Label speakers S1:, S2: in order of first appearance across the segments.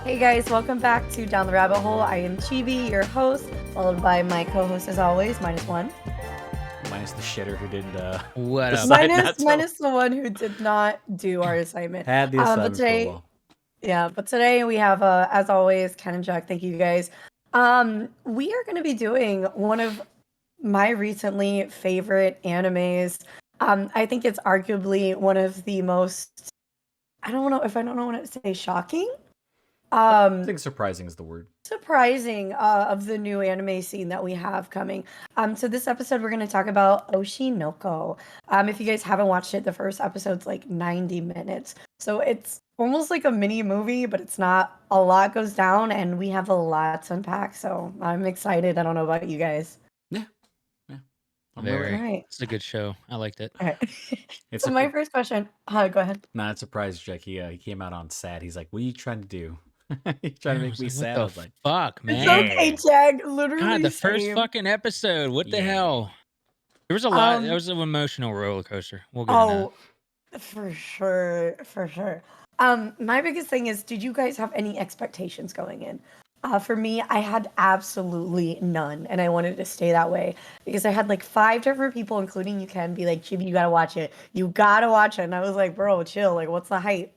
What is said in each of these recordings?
S1: Hey guys, welcome back to Down the Rabbit Hole. I am Chibi, your host, followed by my co-host as always, -1.
S2: Minus the shitter who didn't
S3: What up?
S2: decide not to.
S1: Minus the one who did not do our assignment.
S2: Had the
S1: But
S2: assignment for a
S1: today,
S2: while.
S1: but today we have, as always, Ken and Jack. Thank you guys. We are going to be doing one of my recently favorite animes. I think it's arguably one of the most. I don't know what to say. Shocking.
S2: I think surprising is the word.
S1: Surprising of the new anime scene that we have coming. So this episode we're going to talk about Oshi No Ko. If you guys haven't watched it, the first episode's like 90 minutes. So it's almost like a mini movie, but it's not. A lot goes down and we have a lot to unpack. So I'm excited. I don't know about you guys.
S2: Yeah.
S3: Very.
S1: Right.
S3: It's a good show. I liked it.
S1: All right. So my first question. Go ahead.
S2: Not surprised, Jack. He came out on sad. He's like, "What are you trying to do? You trying to make me sad?" I was like,
S3: "Fuck, man."
S1: It's okay, Jack. Literally,
S3: God, the first fucking episode. What the hell? There was a lot. That was an emotional roller coaster. We'll get into that.
S1: For sure. My biggest thing is, did you guys have any expectations going in? For me, I had absolutely none, and I wanted to stay that way because I had like 5 different people, including you, Ken, be like, "Chibi, you gotta watch it. You gotta watch it." And I was like, "Bro, chill. Like, what's the hype?"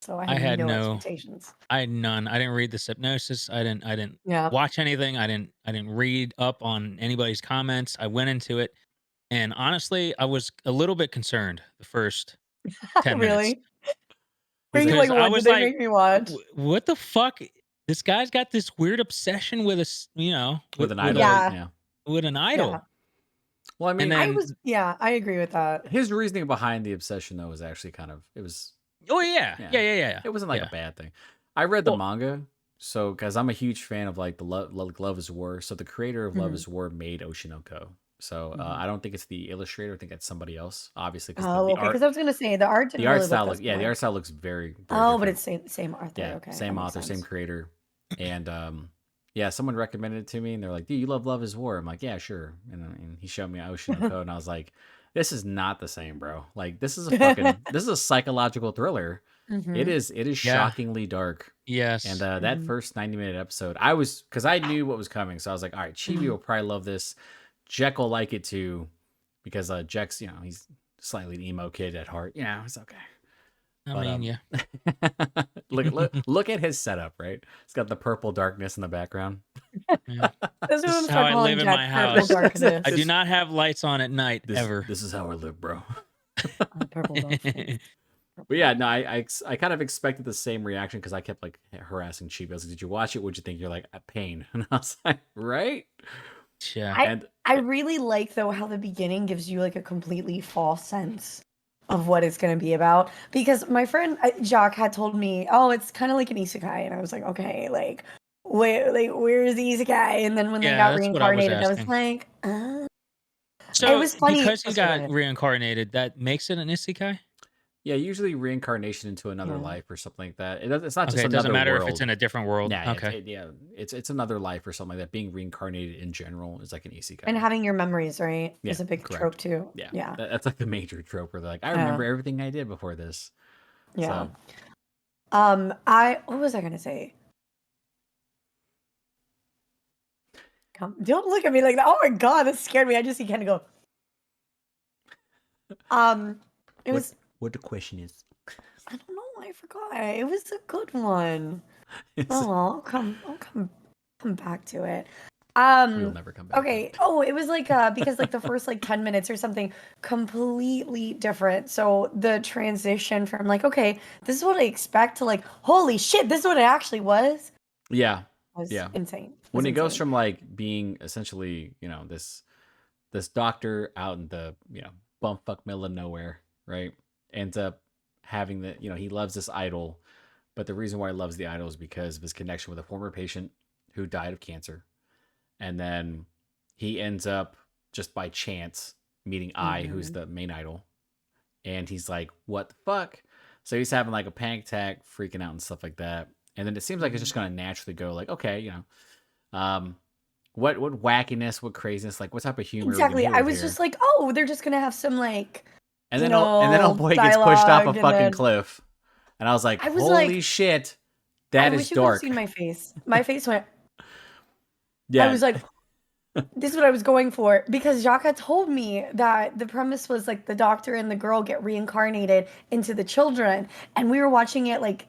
S1: So I had no expectations.
S3: I had none. I didn't read the synopsis. I didn't
S1: Yeah.
S3: watch anything. I didn't read up on anybody's comments. I went into it, and honestly, I was a little bit concerned the first 10 minutes.
S1: Really? Were you like, what did they make me watch?
S3: What the fuck? This guy's got this weird obsession with
S2: with an idol.
S1: Yeah.
S3: With an idol.
S1: Yeah.
S2: Well, I mean,
S1: I agree with that.
S2: His reasoning behind the obsession, though, was actually it was.
S3: Oh yeah. It
S2: wasn't like a bad thing. I read the manga, so because I'm a huge fan of like the Love is War. So the creator of Love is War made Oshi No Ko. So I don't think it's the illustrator. I think it's somebody else, obviously.
S1: Because I was gonna say the art.
S2: The art style, the art style looks very.
S1: very
S2: different.
S1: But it's same author.
S2: Yeah,
S1: okay,
S2: same author, same creator, and yeah, someone recommended it to me, and they're like, "Dude, you love is War." I'm like, "Yeah, sure." And he showed me Oshi No Ko, and I was like, "This is not the same, bro. Like, this is a psychological thriller."
S1: Mm-hmm.
S2: It is shockingly dark.
S3: Yes.
S2: And that first 90-minute episode, because I knew what was coming, so I was like, all right, Chibi will probably love this. Jack will like it too, because Jack's, he's slightly an emo kid at heart. It's okay.
S3: Yeah.
S2: Look at his setup, right? It's got the purple darkness in the background.
S3: Yeah. This is how I live in my house. I do not have lights on at night ever.
S2: This is how I live, bro.
S1: Purple darkness.
S2: But yeah, no, I kind of expected the same reaction because I kept like harassing Chibi. I was like, "Did you watch it? What'd you think?" You're like, "Pain," and I was like, "Right."
S3: Yeah.
S1: I really like though how the beginning gives you like a completely false sense of what it's going to be about, because my friend Jacques had told me, "Oh, it's kind of like an isekai," and I was like, "Okay, like where's the isekai?" And then when they got reincarnated, I was like,
S3: So
S1: it was funny
S3: because he got reincarnated, that makes it an isekai?
S2: Yeah, usually reincarnation into another life or something like that. It's not just
S3: it
S2: another
S3: doesn't matter
S2: world.
S3: if it's in a different world.
S2: Yeah, it's another life or something like that. Being reincarnated in general is like an isekai.
S1: And having your memories, right? Is a big trope too.
S2: Yeah. That's like the major trope where they're like, I remember everything I did before this.
S1: Yeah. So. What was I gonna say? Don't look at me like that. Oh my god, that scared me. I just see Ken go. It was.
S2: What the question is?
S1: I don't know. I forgot. It was a good one. I'll come back to it.
S2: We'll never come back.
S1: Okay. Oh, it was like because like the first like 10 minutes or something completely different. So the transition from like, okay, this is what I expect to like, holy shit, this is what it actually was.
S2: Yeah.
S1: Was insane.
S2: When it goes from like being essentially, this doctor out in the, bumfuck middle of nowhere, right? Ends up having he loves this idol, but the reason why he loves the idol is because of his connection with a former patient who died of cancer. And then he ends up just by chance meeting who's the main idol. And he's like, what the fuck? So he's having like a panic attack, freaking out and stuff like that. And then it seems like it's just going to naturally go like, okay, what wackiness, what craziness, like what type of humor?
S1: Exactly. I was just like, oh, they're just going to have some like,
S2: and then old boy gets pushed off a fucking cliff. And I was like, holy shit, That
S1: I
S2: is
S1: wish you could have
S2: dark.
S1: seen my face. My face went.
S2: Yeah.
S1: I was like, this is what I was going for because Jacques had told me that the premise was like the doctor and the girl get reincarnated into the children, and we were watching it like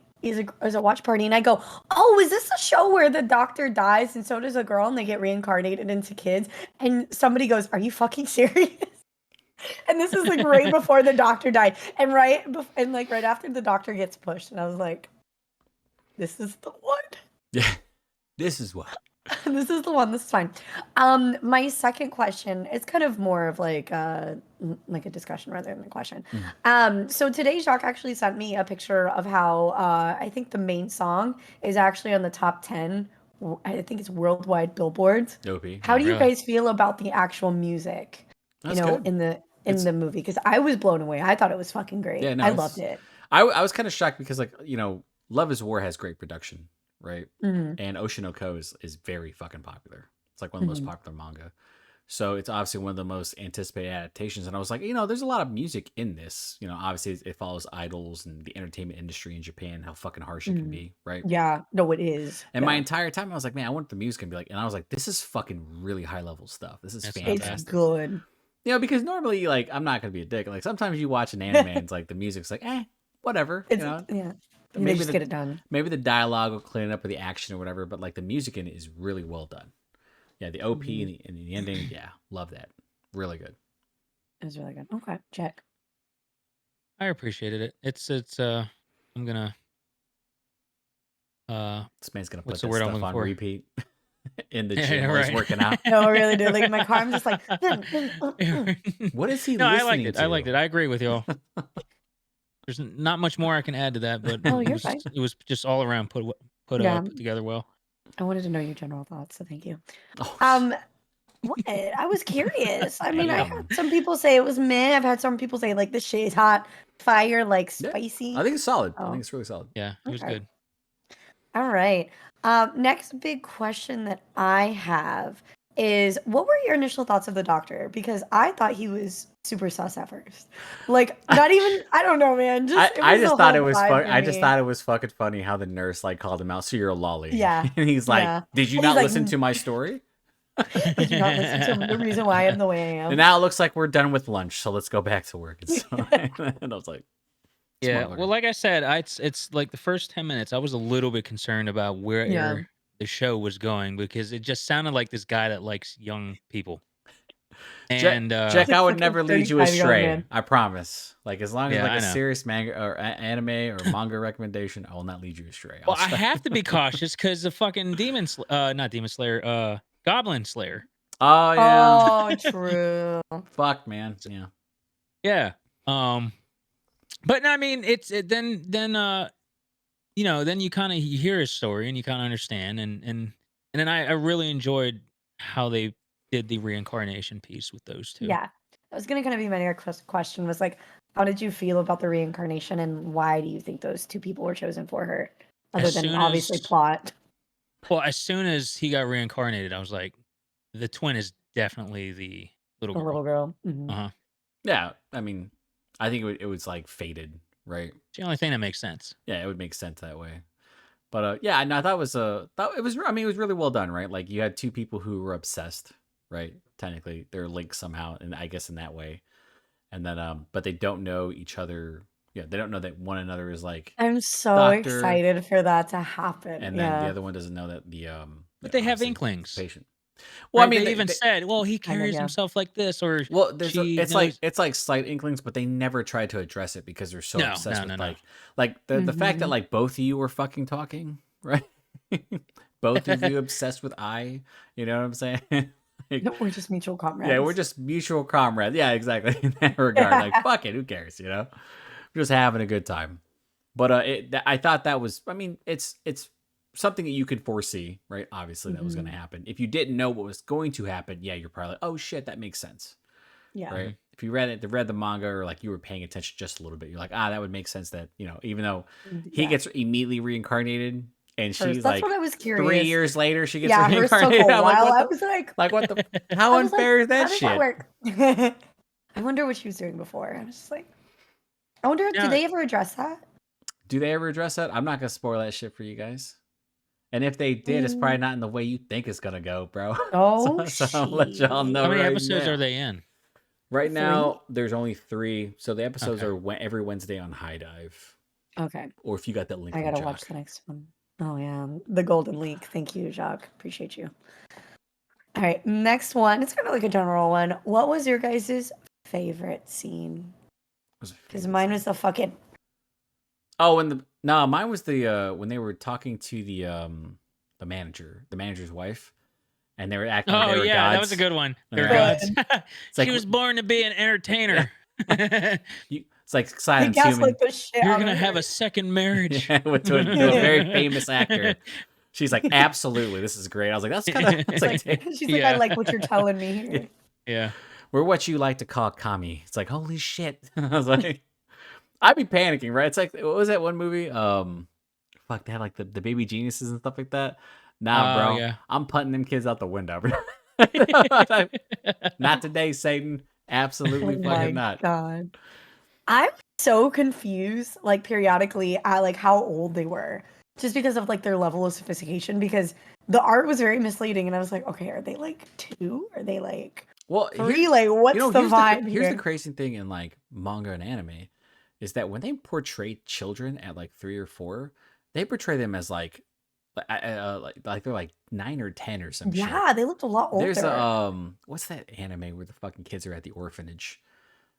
S1: as a watch party, and I go, "Oh, is this a show where the doctor dies and so does a girl and they get reincarnated into kids?" And somebody goes, "Are you fucking serious?" And this is like right before the doctor died, and like right after the doctor gets pushed, and I was like, "This is the one."
S2: Yeah. This is what.
S1: This is the one. This is fine. My second question, it's kind of more of like a discussion rather than a question. So today Jacques actually sent me a picture of how I think the main song is actually on the top 10. I think it's worldwide billboards.
S2: OP.
S1: How do you
S3: really?
S1: guys feel about the actual music?
S2: That's good.
S1: in the
S2: It's-
S1: movie because I was blown away. I thought it was fucking great.
S2: Yeah, no,
S1: I loved it.
S2: I was kind of shocked because, like, Love is War has great production, right?
S1: Mhm.
S2: And Oshi No Ko is very fucking popular. It's like one of the most
S1: Mhm.
S2: popular manga. So it's obviously one of the most anticipated adaptations. And I was like, there's a lot of music in this. Obviously it follows idols and the entertainment industry in Japan, how fucking harsh it can be, right?
S1: Yeah, no, it is.
S2: And my
S1: Yeah.
S2: entire time I was like, man, I want the music to be like, and I was like, this is fucking really high level stuff. This is
S3: It's not bad.
S1: It's
S2: fantastic.
S1: good.
S2: Because normally, like, I'm not gonna be a dick. Like sometimes you watch an anime and it's like the music's like, whatever.
S1: Yeah. They
S2: Maybe
S1: just get it done.
S2: Maybe the dialogue will clean it up with the action or whatever, but like the music in it is really well done. Yeah, the OP and the ending, yeah, love that. Really good.
S1: It was really good. Okay, check.
S3: I appreciated it. It's I'm gonna
S2: This man's gonna put
S3: what's
S2: that
S3: the word I'm
S2: stuff
S3: looking
S2: on
S3: for?
S2: repeat in the
S3: Yeah,
S2: gym while he's
S3: right.
S2: working out.
S1: No, I really did. Like in my car, I'm just like,
S2: What is he
S3: No, I
S2: listening
S3: liked it.
S2: to?
S3: I liked it. I agree with y'all. There's not much more I can add to that, but
S1: Oh,
S3: it
S1: you're
S3: was
S1: fine.
S3: it was just all around put
S1: Yeah.
S3: put together well.
S1: I wanted to know your general thoughts, so thank you.
S2: Oh,
S1: What? I was curious. I mean, I
S2: Damn.
S1: had some people say it was meh. I've had some people say like this shit is hot, fire, like
S2: Yeah,
S1: spicy.
S2: I think it's solid. I
S1: Oh.
S2: think it's really solid.
S3: Yeah, it was
S1: Okay.
S3: good.
S1: All right. Next big question that I have is what were your initial thoughts of the doctor? Because I thought he was super sus at first. Like, not even, I don't know, man.
S2: I just thought it was
S1: fun.
S2: I just thought it was fucking funny how the nurse like called him out. So you're a lolly.
S1: Yeah.
S2: And he's like,
S1: Yeah.
S2: did you
S1: And he's
S2: not
S1: like,
S2: listen to my story?
S1: Did you not listen to the reason why I am the way I am?
S2: And now it looks like we're done with lunch, so let's go back to work. And, so, and I was like,
S3: Yeah,
S2: smart
S3: well,
S2: looking.
S3: like I said, it's like the first 10 minutes, I was a little bit concerned about where
S1: Yeah.
S3: the show was going because it just sounded like this guy that likes young people. And
S2: Jack, I would
S1: fucking
S2: never lead you
S1: 35-year-old
S2: astray.
S1: man.
S2: I promise. Like as long as
S3: Yeah,
S2: like
S3: I
S2: a
S3: know.
S2: serious manga or anime or manga recommendation, I will not lead you astray.
S3: well, I have to be cautious because the fucking not Demon Slayer, Goblin Slayer.
S2: Oh yeah.
S1: Oh, true.
S2: Fuck man. Yeah.
S3: Yeah. But no, I mean, then then you kind of you hear his story and you kind of understand and then I really enjoyed how they did the reincarnation piece with those two.
S1: Yeah. That was going to kind of be my next question was like, how did you feel about the reincarnation and why do you think those two people were chosen for her? Other
S3: As
S1: than
S3: soon
S1: obviously
S3: as-
S1: plot.
S3: Well, as soon as he got reincarnated, I was like, the twin is definitely the little
S1: The
S3: girl.
S1: little girl. Mhm.
S3: Uh huh.
S2: Yeah. I mean, I think it was like fated, right?
S3: It's the only thing that makes sense.
S2: Yeah, it would make sense that way. But yeah, no, I thought it was it was. I mean, it was really well done, right? Like you had two people who were obsessed, right? Technically, they're linked somehow, and I guess in that way. And then, but they don't know each other. Yeah, they don't know that one another is like.
S1: I'm so
S2: Doctor,
S1: excited for that to happen.
S2: And then the other one doesn't know that the
S3: But they have
S2: obviously,
S3: inklings.
S2: patient. Well,
S3: Right?
S2: I mean,
S3: they even said, "Well, he
S1: Kind of,
S3: carries
S1: yeah.
S3: himself like this," or
S2: well, there's
S3: she
S2: it's
S3: knows-
S2: like slight inklings, but they never tried to address it because they're so
S3: No,
S2: obsessed
S3: no,
S2: with
S3: no, no.
S2: like the fact that
S1: Mhm.
S2: like both of you were fucking talking, right? Both of you obsessed with I, you know what I'm saying? Like,
S1: No, we're just mutual comrades.
S2: yeah, we're just mutual comrades. Yeah, exactly. In that regard, like fuck it, who cares? We're just having a good time. But I thought that was. I mean, it's something that you could foresee, right? Obviously, that was going to happen. If you didn't know what was going to happen, yeah, you're probably like, oh shit, that makes sense,
S1: Yeah.
S2: right? If you read the manga or like you were paying attention just a little bit, you're like, that would make sense. That even though he
S1: Yeah.
S2: gets immediately reincarnated, and
S1: Hers-
S2: she's
S1: that's
S2: like
S1: what I was curious.
S2: 3 years later, she gets
S1: Yeah, hers took
S2: reincarnated.
S1: a
S2: I'm
S1: while. I
S2: like,
S1: was like,
S2: what the? How
S1: I was like,
S2: unfair is
S1: how
S2: that
S1: does
S2: shit?
S1: work? I wonder what she was doing before. I was just like, I wonder,
S3: Yeah.
S1: did they ever address that?
S2: do they ever address that? I'm not gonna spoil that shit for you guys. And if they did, it's probably not in the way you think it's gonna go, bro.
S1: Oh,
S2: so I'll let y'all know.
S3: How many
S2: right
S3: episodes
S2: now.
S3: are they in?
S2: Right
S1: 3?
S2: now, there's only 3. So the episodes
S3: Okay.
S2: are every Wednesday on High Dive.
S1: Okay.
S2: Or if you got that link
S1: I
S2: from
S1: gotta
S2: Jock.
S1: watch the next one. Oh yeah, the golden leak. Thank you, Jacques. Appreciate you. All right, next one. It's kind of like a general one. What was your guys' favorite scene? Because mine was the fucking.
S2: Oh, and mine was the when they were talking to the manager's wife, and they were acting like
S3: Oh
S2: they were
S3: yeah,
S2: gods.
S3: that was a good one.
S2: When
S3: They're
S2: they're
S3: gods.
S2: It's like-
S3: She was born to be an entertainer.
S2: It's like
S1: He
S2: Silence Human.
S1: gaslit the shit
S3: You're
S1: out
S3: gonna
S1: of
S3: have
S1: her.
S3: a second marriage.
S2: Yeah, to a very famous actor. She's like, absolutely, this is great. I was like, that's kind of. It's like,
S1: She's like, I like what you're telling me here.
S3: Yeah.
S2: We're what you like to call kami. It's like, holy shit. I was like, I'd be panicking, right? It's like, what was that one movie? Fuck, they had like the baby geniuses and stuff like that. Nah, bro.
S3: Yeah.
S2: I'm putting them kids out the window, bro. Not today, Satan. Absolutely fucking not.
S1: God. I'm so confused, like, periodically at, like, how old they were. Just because of, like, their level of sophistication. Because the art was very misleading. And I was like, okay, are they, like, 2? Are they, like, 3? Like, what's the vibe
S2: here's the
S1: here?
S2: crazy thing in, like, manga and anime. Is that when they portray children at, like, 3 or 4, they portray them as, like they're, like, 9 or 10 or some shit.
S1: Yeah, they looked a lot older.
S2: There's what's that anime where the fucking kids are at the orphanage?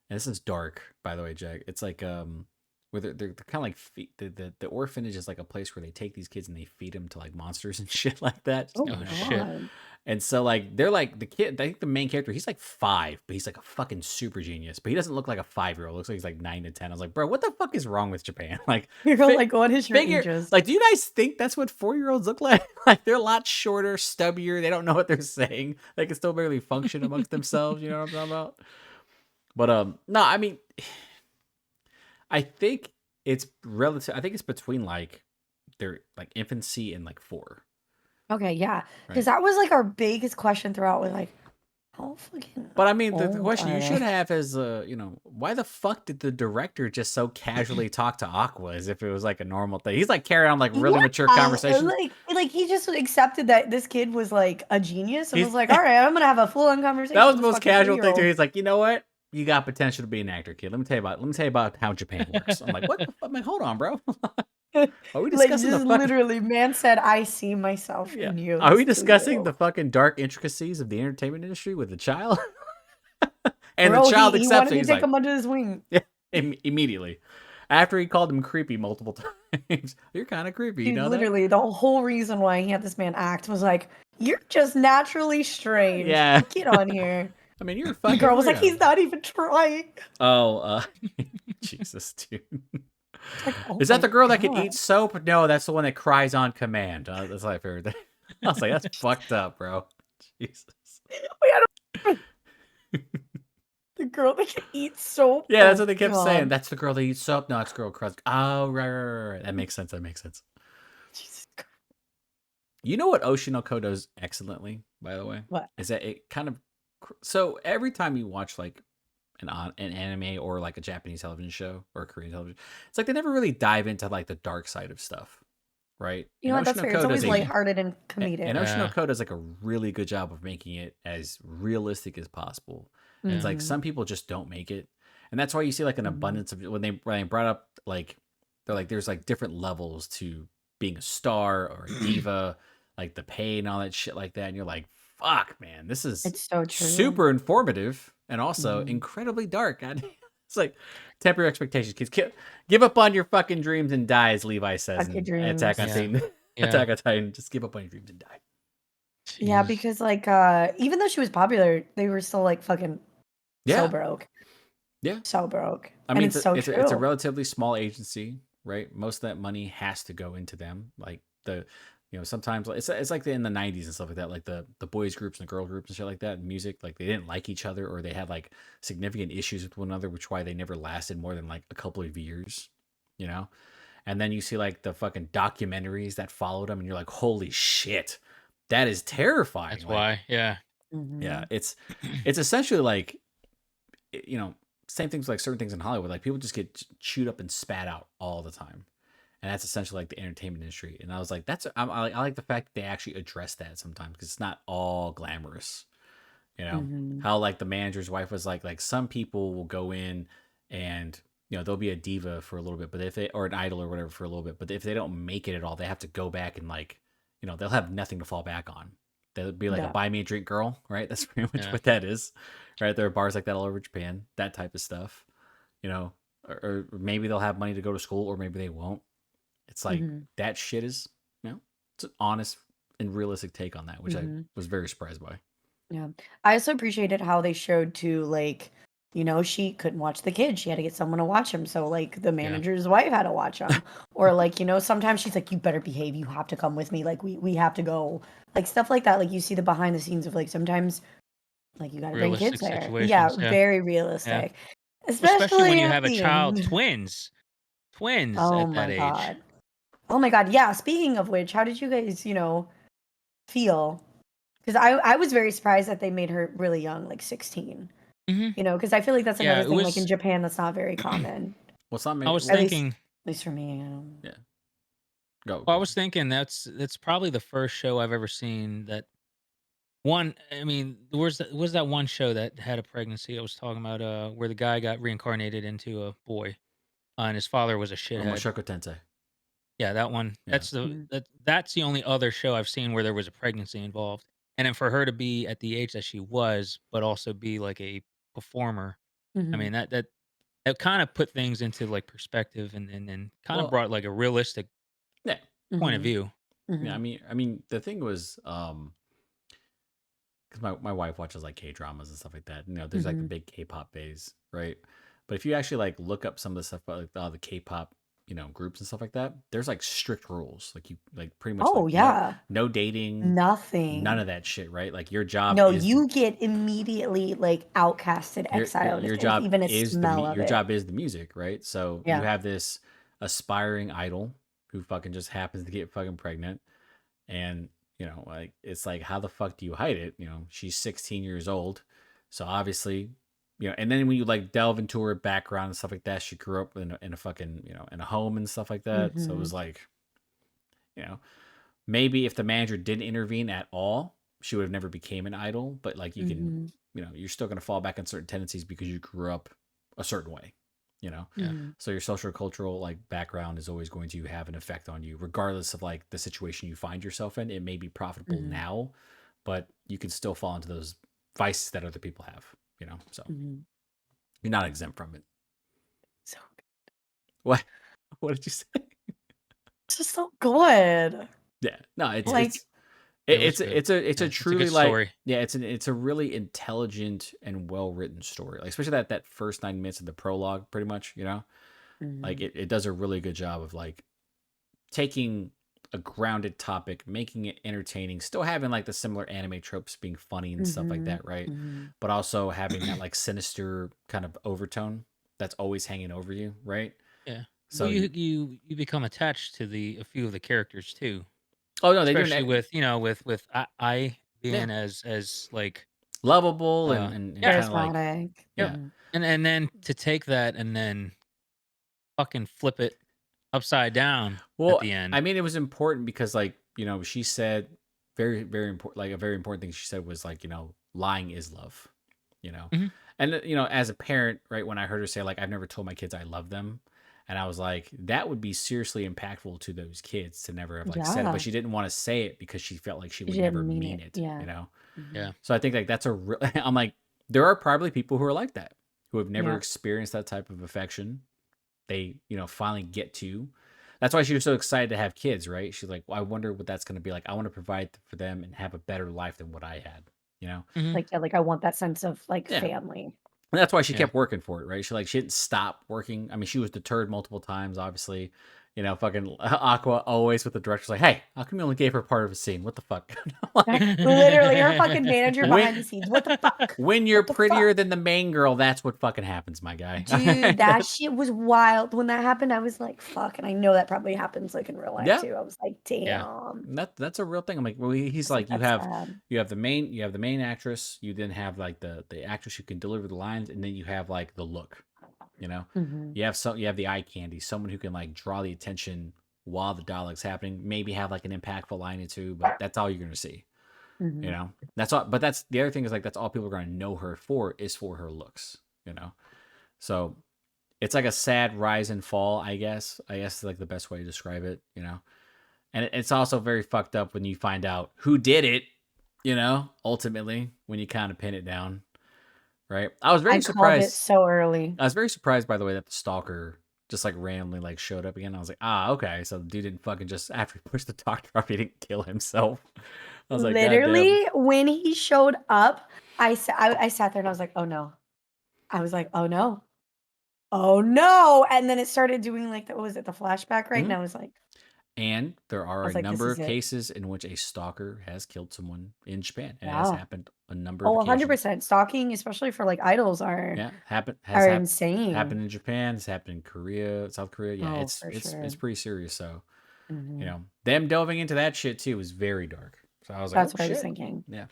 S2: And this is dark, by the way, Jack. It's like where they're kind of like the orphanage is like a place where they take these kids and they feed them to like monsters and shit like that.
S1: Oh,
S3: Oh,
S1: God.
S3: shit.
S2: And so like they're like the kid. I think the main character, he's like 5, but he's like a fucking super genius. But he doesn't look like a 5-year-old. Looks like he's like 9 to 10. I was like, bro, what the fuck is wrong with Japan? Like,
S1: You're like, what is your ages?
S2: like, do you guys think that's what 4-year-olds look like? Like, they're a lot shorter, stubbier. They don't know what they're saying. They can still barely function amongst themselves. You know what I'm talking about? But no, I mean, I think it's relative. I think it's between like their like infancy and like 4.
S1: Okay, yeah. Because
S2: Right.
S1: that was like our biggest question throughout. Was like, how fucking.
S2: But I mean, the
S1: old
S2: question
S1: are
S2: you
S1: they?
S2: should have is, why the fuck did the director just so casually talk to Aqua as if it was like a normal thing? He's like carrying on like really mature conversations.
S1: Like he just accepted that this kid was like a genius and
S2: He's-
S1: was like, all right, I'm gonna have a full-on conversation.
S2: That was
S1: with
S2: the
S1: this
S2: most
S1: fucking
S2: casual thing too.
S1: 3-year-old.
S2: He's like, you know what? You got potential to be an actor, kid. Let me tell you about how Japan works. I'm like, what the fuck? I'm like, hold on, bro. Are we
S1: Like
S2: discussing
S1: just
S2: the fucking...
S1: literally, man said, I see myself
S2: Yeah.
S1: in you.
S2: Are we
S1: this
S2: discussing
S1: 2-year-old.
S2: the fucking dark intricacies of the entertainment industry with the child? And
S1: Bro,
S2: the child
S1: he
S2: accepts
S1: wanted
S2: it.
S1: to
S2: He's
S1: take
S2: like,
S1: him under his wing.
S2: yeah, immediately. After he called him creepy multiple times. You're kind of creepy, you
S1: Dude,
S2: know
S1: literally, the whole reason why he had this man act was like, you're just naturally strange.
S2: Yeah.
S1: Get on here.
S2: I mean, you're a
S1: The
S2: fucking
S1: girl was like,
S2: weirdo.
S1: he's not even trying.
S2: Oh, Jesus, dude.
S1: Like, oh
S2: Is that the
S1: my
S2: girl that can
S1: God.
S2: eat soap? No, that's the one that cries on command. That's my favorite thing. I was like, that's fucked up, bro. Jesus.
S1: Wait, I don't... The girl that can eat soap.
S2: Yeah, that's
S1: Oh,
S2: what they kept
S1: God.
S2: saying. That's the girl that eats soap. No, it's the girl who cries. Oh, right. That makes sense.
S1: Jesus Christ.
S2: You know what Oshi No Ko does excellently, by the way?
S1: What?
S2: Is that it kind of... So every time you watch like an anime or like a Japanese television show or a Korean television, it's like they never really dive into like the dark side of stuff, right?
S1: You know what?
S2: And
S1: That's
S2: Oshi No
S1: fair.
S2: Ko
S1: It's always
S2: does a-
S1: lighthearted and comedic.
S2: And Oshi No
S3: Yeah.
S2: Ko does like a really good job of making it as realistic as possible. And it's like
S1: Mhm.
S2: some people just don't make it, and that's why you see like an
S1: Mhm.
S2: abundance of when they brought up like they're like there's like different levels to being a star or a diva, like the pay and all that shit like that, and you're like, fuck, man, this is
S1: It's so true.
S2: super informative and also
S1: Mhm.
S2: incredibly dark. God, it's like temper your expectations, kids. Give up on your fucking dreams and die, as Levi says
S1: Fuck your
S2: in
S1: dreams.
S2: Attack on
S3: Yeah.
S2: Titan.
S3: Yeah.
S2: Attack on Titan. Just give up on your dreams and die.
S1: Yeah,
S3: Jeez.
S1: because like even though she was popular, they were still like fucking
S2: Yeah.
S1: so broke.
S2: Yeah.
S1: So broke.
S2: I mean,
S1: and it's so
S2: it's
S1: true.
S2: a relatively small agency, right? Most of that money has to go into them. Like sometimes it's like in the 90s and stuff like that. Like the boys groups and the girl groups and shit like that. And music, like they didn't like each other or they had like significant issues with one another, which why they never lasted more than like a couple of years, you know? And then you see like the fucking documentaries that followed them, and you're like, holy shit, that is terrifying.
S3: That's
S2: Like,
S3: why. Yeah.
S1: Mhm.
S2: yeah, it's essentially like, same things like certain things in Hollywood. Like people just get chewed up and spat out all the time, and that's essentially like the entertainment industry. And I was like, I like the fact that they actually address that sometimes because it's not all glamorous. You know
S1: Mhm.
S2: how like the manager's wife was like some people will go in and they'll be a diva for a little bit, but if they or an idol or whatever for a little bit, but if they don't make it at all, they have to go back and like they'll have nothing to fall back on. They'll be like a
S1: Yeah.
S2: buy me a drink girl, right? That's pretty much
S3: Yeah.
S2: what that is, right? There are bars like that all over Japan, that type of stuff, or maybe they'll have money to go to school, or maybe they won't. It's like
S1: Mhm.
S2: that shit is, it's an honest and realistic take on that, which I
S1: Mhm.
S2: was very surprised by.
S1: Yeah. I also appreciated how they showed too, like, she couldn't watch the kid. She had to get someone to watch him. So, like, the
S3: Yeah.
S1: manager's wife had to watch him. Or, like, sometimes she's like, you better behave. You have to come with me. Like, we have to go. Like, stuff like that. Like, you see the behind the scenes of, like, sometimes, like, you got to bring kids
S3: Realistic
S1: there. Yeah.
S3: situations. Yeah.
S1: Very
S3: Yeah.
S1: realistic.
S3: Especially when
S1: Especially
S3: you
S1: at
S3: have a
S1: the
S3: child,
S1: end.
S3: twins
S1: Oh
S3: at that
S1: my
S3: age.
S1: God. Oh my God. Yeah. Speaking of which, how did you guys, feel? Because I was very surprised that they made her really young, like 16.
S3: Hmm.
S1: Because I feel like that's
S3: Yeah,
S1: another
S3: it
S1: thing, like in
S3: was.
S1: Japan, that's not very common.
S2: Well, some
S3: I was
S1: At least,
S3: thinking.
S1: for me. I don't.
S2: yeah. Go
S3: Well, I
S2: go.
S3: was thinking that's probably the first show I've ever seen that one. I mean, was that one show that had a pregnancy I was talking about? Where the guy got reincarnated into a boy, and his father was a
S2: Or
S3: shithead.
S2: Mushoku Tensei.
S3: Yeah, that one.
S2: Yeah.
S1: Mhm.
S3: That's the only other show I've seen where there was a pregnancy involved. And then for her to be at the age that she was, but also be like a performer, I
S1: Mhm.
S3: mean that kind of put things into like perspective and kind of
S2: Well,
S3: brought like a realistic
S2: yeah.
S3: point of
S1: Mhm.
S3: view.
S2: Yeah. I
S1: Mhm.
S2: mean, I mean, the thing was, because my wife watches like K dramas and stuff like that. There's like the
S1: Mhm.
S2: big K-pop phase, right? But if you actually like look up some of the stuff about like all the K-pop, groups and stuff like that, there's like strict rules. Like you like pretty much
S1: Oh
S2: like no
S1: yeah.
S2: no dating, none
S1: Nothing.
S2: of that shit, right? Like your job
S1: No,
S2: is
S1: you get immediately like outcasted, exiled, if
S2: your
S1: there's
S2: job
S1: even a
S2: is the
S1: smell of
S2: your
S1: it.
S2: job is the music, right? So you
S1: Yeah.
S2: have this aspiring idol who fucking just happens to get fucking pregnant, and like it's like how the fuck do you hide it? She's 16 years old, so obviously, and then when you like delve into her background and stuff like that, she grew up in a fucking in a home and stuff like that. So it was
S1: Mhm.
S2: like, you know, maybe if the manager didn't intervene at all, she would have never became an idol. But like you can,
S1: Mhm.
S2: you're still gonna fall back on certain tendencies because you grew up a certain way. You know,
S3: Yeah.
S1: Mhm.
S2: so your social cultural like background is always going to have an effect on you, regardless of like the situation you find yourself in. It may be profitable
S1: Mhm.
S2: now, but you can still fall into those vices that other people have. So
S1: Mhm.
S2: you're not exempt from it.
S1: So
S2: What? What did you say?
S1: it's just so good.
S2: Yeah, no,
S1: Like,
S3: It was good.
S2: it's a
S3: Yeah, it's a good
S2: truly like
S3: story.
S2: yeah, it's a really intelligent and well written story. Like especially that first 9 minutes of the prologue, pretty much. Like
S1: mhm.
S2: it does a really good job of like taking a grounded topic, making it entertaining, still having like the similar anime tropes being funny and stuff like
S1: Mhm.
S2: that, right?
S1: Mhm.
S2: But also having that like sinister kind of overtone that's always hanging over you, right?
S3: Yeah. Well,
S2: So you
S3: you become attached to a few of the characters too,
S2: oh no, they do
S3: especially with with I
S2: yeah,
S3: being as like
S2: lovable and
S3: yeah
S2: kind of like
S1: Charismatic.
S3: yep,
S2: yeah.
S1: Mhm.
S3: and then to take that and then fucking flip it upside down at
S2: Well,
S3: the end.
S2: I mean, it was important because, like, she said very, very important, like, a very important thing she said was, like, lying is love, you know?
S3: Hmm.
S2: And, as a parent, right, when I heard her say, like, I've never told my kids I love them. And I was like, that would be seriously impactful to those kids to never have, like, said it. But
S1: Yeah.
S2: she didn't want to say it because she felt like she
S1: She
S2: would never
S1: didn't mean
S2: mean
S1: it.
S2: it,
S1: Yeah. Mhm.
S3: Yeah.
S2: So I think, like, that's a real, I'm like, there are probably people who are like that, who have never
S1: Yeah.
S2: experienced that type of affection they finally get to. That's why she was so excited to have kids, right? She's like, well, I wonder what that's going to be like. I want to provide for them and have a better life than what I had, you know?
S3: Hmm.
S1: Like, yeah, like I want that sense of like
S2: Yeah.
S1: family.
S2: And that's why she
S3: Yeah.
S2: kept working for it, right? She didn't stop working. I mean, she was deterred multiple times, obviously. Fucking Aqua always with the director's like, hey, how come you only gave her part of a scene? What the fuck? Like,
S1: Literally, her fucking manager behind the
S2: when
S1: scenes. What the fuck?
S2: when you're
S1: What the fuck?
S2: prettier than the main girl, that's what fucking happens, my guy.
S1: Dude, that shit was wild. When that happened, I was like, fuck. And I know that probably happens like in real life
S2: Yeah.
S1: too. I was like,
S3: Yeah.
S1: damn.
S2: That's a real thing. I'm like, well, he's
S1: I was like,
S2: like,
S1: that's sad.
S2: you have the main actress, you then have like the actress who can deliver the lines, and then you have like the look, you know,
S1: Hmm.
S2: you have the eye candy, someone who can like draw the attention while the dialogue's happening. Maybe have like an impactful line or two, but that's all you're gonna see. You know, that's all. But that's the other thing is like that's all people are gonna know her for is for her looks. You know, so it's like a sad rise and fall. I guess is like the best way to describe it. You know, and it's also very fucked up when you find out who did it. You know, ultimately when you kind of pin it down. Right. I was very
S1: I called it
S2: surprised.
S1: so early.
S2: I was very surprised by the way that the stalker just like randomly like showed up again. I was like, okay, so the dude didn't fucking just after he pushed the doctor up, he didn't kill himself. I was like, God damn.
S1: Literally, when he showed up, I sat there and I was like, oh no. I was like, oh no. Oh no. And then it started doing like what was it, the flashback, right? And I was like,
S2: And there are a
S1: this
S2: number
S1: is
S2: of
S1: it.
S2: cases in which a stalker has killed someone in Japan. It
S1: Yeah.
S2: has happened a number
S1: Oh,
S2: of occasions.
S1: 100%. Stalking, especially for like idols, are insane.
S2: Happened in Japan. It's happened in Korea, South Korea. Yeah,
S1: Oh,
S2: it's
S1: for sure.
S2: it's pretty serious. So
S1: Mhm.
S2: you know, them delving into that shit too was very dark. So I was like,
S1: That's
S2: oh
S1: what I was
S2: shit.
S1: thinking.
S2: Yeah.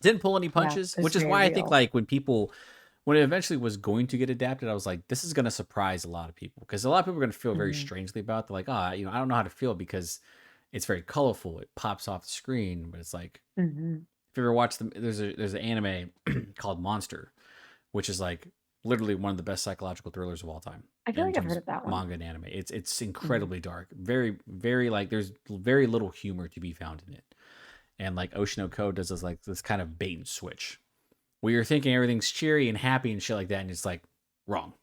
S2: Didn't pull any punches,
S1: it's
S2: which is
S1: very
S2: why I think
S1: real.
S2: like when it eventually was going to get adapted, I was like, this is going to surprise a lot of people because a lot of people are going to feel very strangely about it. They're like, you know, I don't know how to feel because it's very colorful. It pops off the screen, but it's like, if you ever watch them, there's an anime called Monster, which is like literally one of the best psychological thrillers of all time.
S1: I feel like I've heard of that one.
S2: Manga and anime. It's incredibly dark. Very, very like there's very little humor to be found in it. And like Oshi No Ko does this kind of bait and switch where you're thinking everything's cheery and happy and shit like that, and it's like wrong.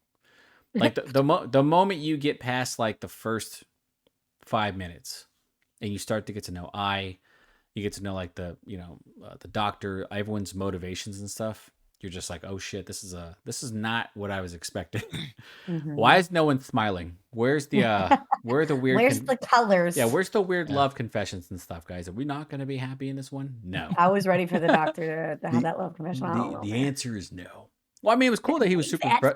S2: Like the moment you get past like the first 5 minutes, and you start to get to know you get to know like the the doctor, everyone's motivations and stuff. You're just like, oh shit, this is not what I was expecting. Why is no one smiling? Where's the where are the weird?
S1: Where's the colors?
S2: Yeah, where's the weird love confessions and stuff, guys? Are we not going to be happy in this one? No.
S1: I was ready for the doctor to have that love confession.
S2: The answer is no. Well, I mean, it was cool that he was super.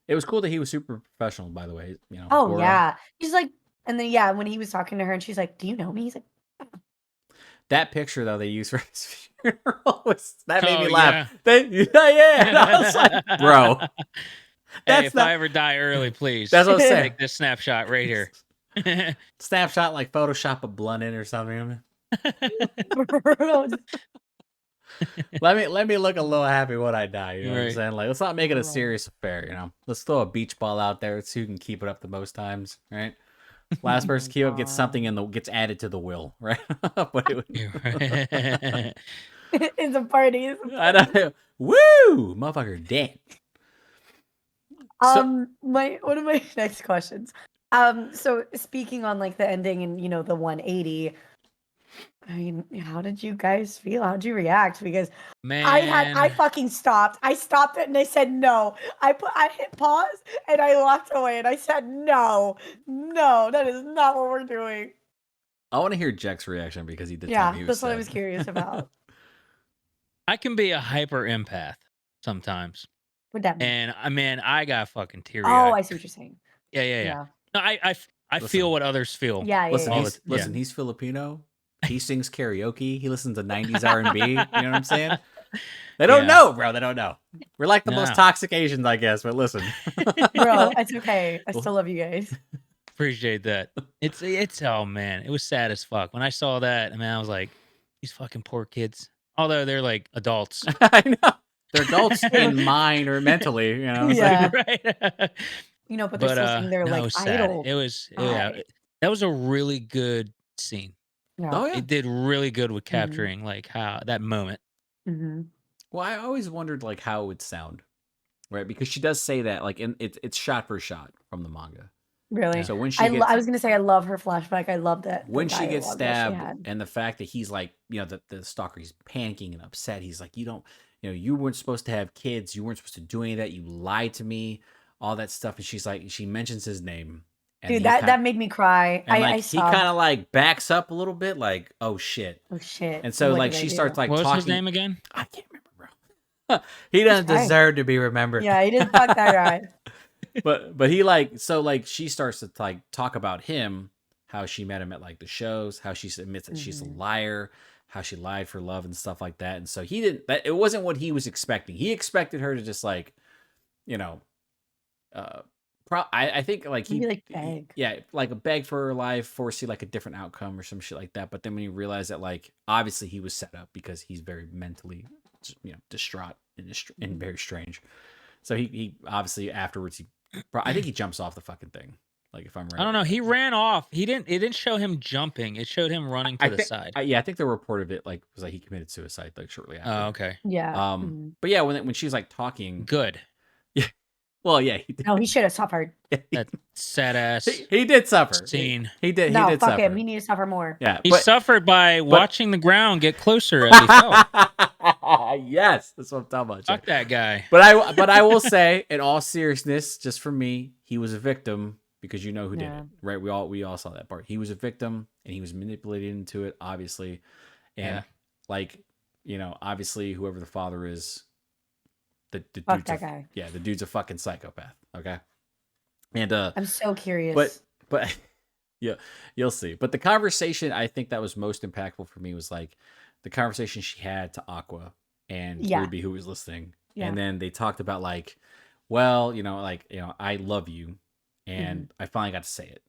S2: It was cool that he was super professional, by the way. You know.
S1: Oh
S2: Goro.
S1: yeah, he's like, and then when he was talking to her, and she's like, "Do you know me?" He's like,
S2: that picture though they used for his funeral made me
S1: Yeah.
S2: laugh. And I was like, bro.
S3: Hey, if I ever die early, please.
S2: That's what I'm saying.
S3: Take this snapshot right here.
S2: Snapshot like Photoshop a blunt in or something. let me look a little happy when I die. You know what I'm saying? Like, let's not make it a serious affair. You know, let's throw a beach ball out there so you can keep it up the most times, right? Last person to keep up gets something gets added to the will, right? But it
S1: it's a party.
S2: I know. Woo, motherfucker, dead.
S1: One of my next questions. So speaking on like the ending and the 180. I mean, how did you guys feel? How'd you react? Because I fucking stopped. I stopped it and I said no. I hit pause and I walked away and I said no, that is not what we're doing.
S2: I want to hear Jack's reaction because he did.
S1: Yeah, that's what I was curious about.
S3: I can be a hyper empath sometimes.
S1: What that mean?
S3: And I got fucking teary.
S1: Oh, I see what you're saying.
S3: Yeah. No, I feel what others feel.
S1: Yeah.
S2: Listen, he's Filipino. He sings karaoke. He listens to 90s R&B. You know what I'm saying? They don't know, bro. They don't know. We're like the most toxic Asians, I guess. But listen,
S1: bro, it's okay. I still love you guys.
S3: Appreciate that. It's oh man, it was sad as fuck when I saw that. Man, I was like, these fucking poor kids. Although they're like adults.
S2: I know they're adults in mind or mentally. You know,
S1: yeah,
S3: right.
S1: But they're still saying they're like idol.
S3: It was that was a really good scene.
S1: Yeah.
S2: Oh yeah,
S3: it did really good with capturing like how that moment.
S2: Well, I always wondered like how it would sound, right? Because she does say that like it's shot for shot from the manga.
S1: Really?
S2: So when
S1: I was gonna say I love her flashback. I love that
S2: when she gets stabbed and the fact that he's like, the stalker, he's panicking and upset. He's like, you weren't supposed to have kids. You weren't supposed to do any of that. You lied to me. All that stuff. And she's like, she mentions his name. And
S1: dude, that made me cry.
S2: And he kind of like backs up a little bit, like, oh shit.
S1: And
S2: so like she starts like
S3: what
S2: talking.
S3: What's his name again?
S2: I can't remember, bro. He doesn't deserve to be remembered.
S1: Yeah, he didn't fuck that guy.
S2: But he like, so like she starts to like talk about him, how she met him at like the shows, how she admits that she's a liar, how she lied for love and stuff like that. And so it wasn't what he was expecting. He expected her to just like, I think like
S1: Maybe like beg.
S2: yeah, like a beg for her life, foresee like a different outcome or some shit like that. But then when you realize that like obviously he was set up because he's very mentally, distraught and very strange. So he obviously afterwards I think he jumps off the fucking thing. Like if I'm right,
S3: I don't know. He ran off. He didn't. It didn't show him jumping. It showed him running to
S2: I
S3: the
S2: think
S3: side.
S2: yeah, I think the report of it like was like he committed suicide like shortly after.
S3: Oh, okay.
S1: Yeah.
S2: But yeah, when she's like talking,
S3: Good.
S2: yeah, well, yeah, he did.
S1: No, he should have suffered.
S3: That sad ass
S2: He did suffer.
S3: scene.
S2: He did.
S1: No,
S2: he did
S1: fuck
S2: suffer.
S1: him. He needs to suffer more.
S2: Yeah,
S3: He suffered by watching the ground get closer as he fell.
S2: Yes, that's what I'm talking about.
S3: Fuck that guy.
S2: But I will say, in all seriousness, just for me, he was a victim because you know who did it, right? We all saw that part. He was a victim, and he was manipulated into it, obviously, and like obviously, whoever the father is, the
S1: Fuck
S2: dude's
S1: that guy.
S2: Yeah, the dude's a fucking psychopath. Okay, and
S1: I'm so curious.
S2: but yeah, you'll see. But the conversation I think that was most impactful for me was like the conversation she had to Aqua and Ruby, who was listening. Yeah. And then they talked about like, well, I love you, and I finally got to say it,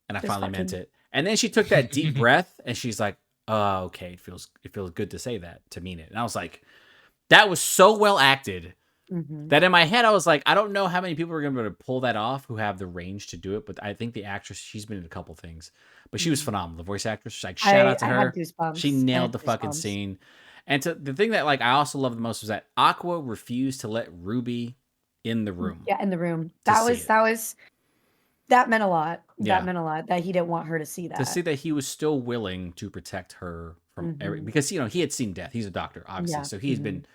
S2: and I finally meant it. And then she took that deep breath, and she's like, "Oh, okay, it feels good to say that, to mean it." And I was like, that was so well acted. That in my head, I was like, I don't know how many people are going to be able to pull that off who have the range to do it. But I think the actress, she's been in a couple things, but she was phenomenal. The voice actress, like shout out to her. She nailed the fucking scene. And the thing that like I also love the most was that Aqua refused to let Ruby in the room.
S1: Yeah, in the room. That meant a lot. That meant a lot that he didn't want her to see that.
S2: To see that he was still willing to protect her from because he had seen death. He's a doctor, obviously, so he's been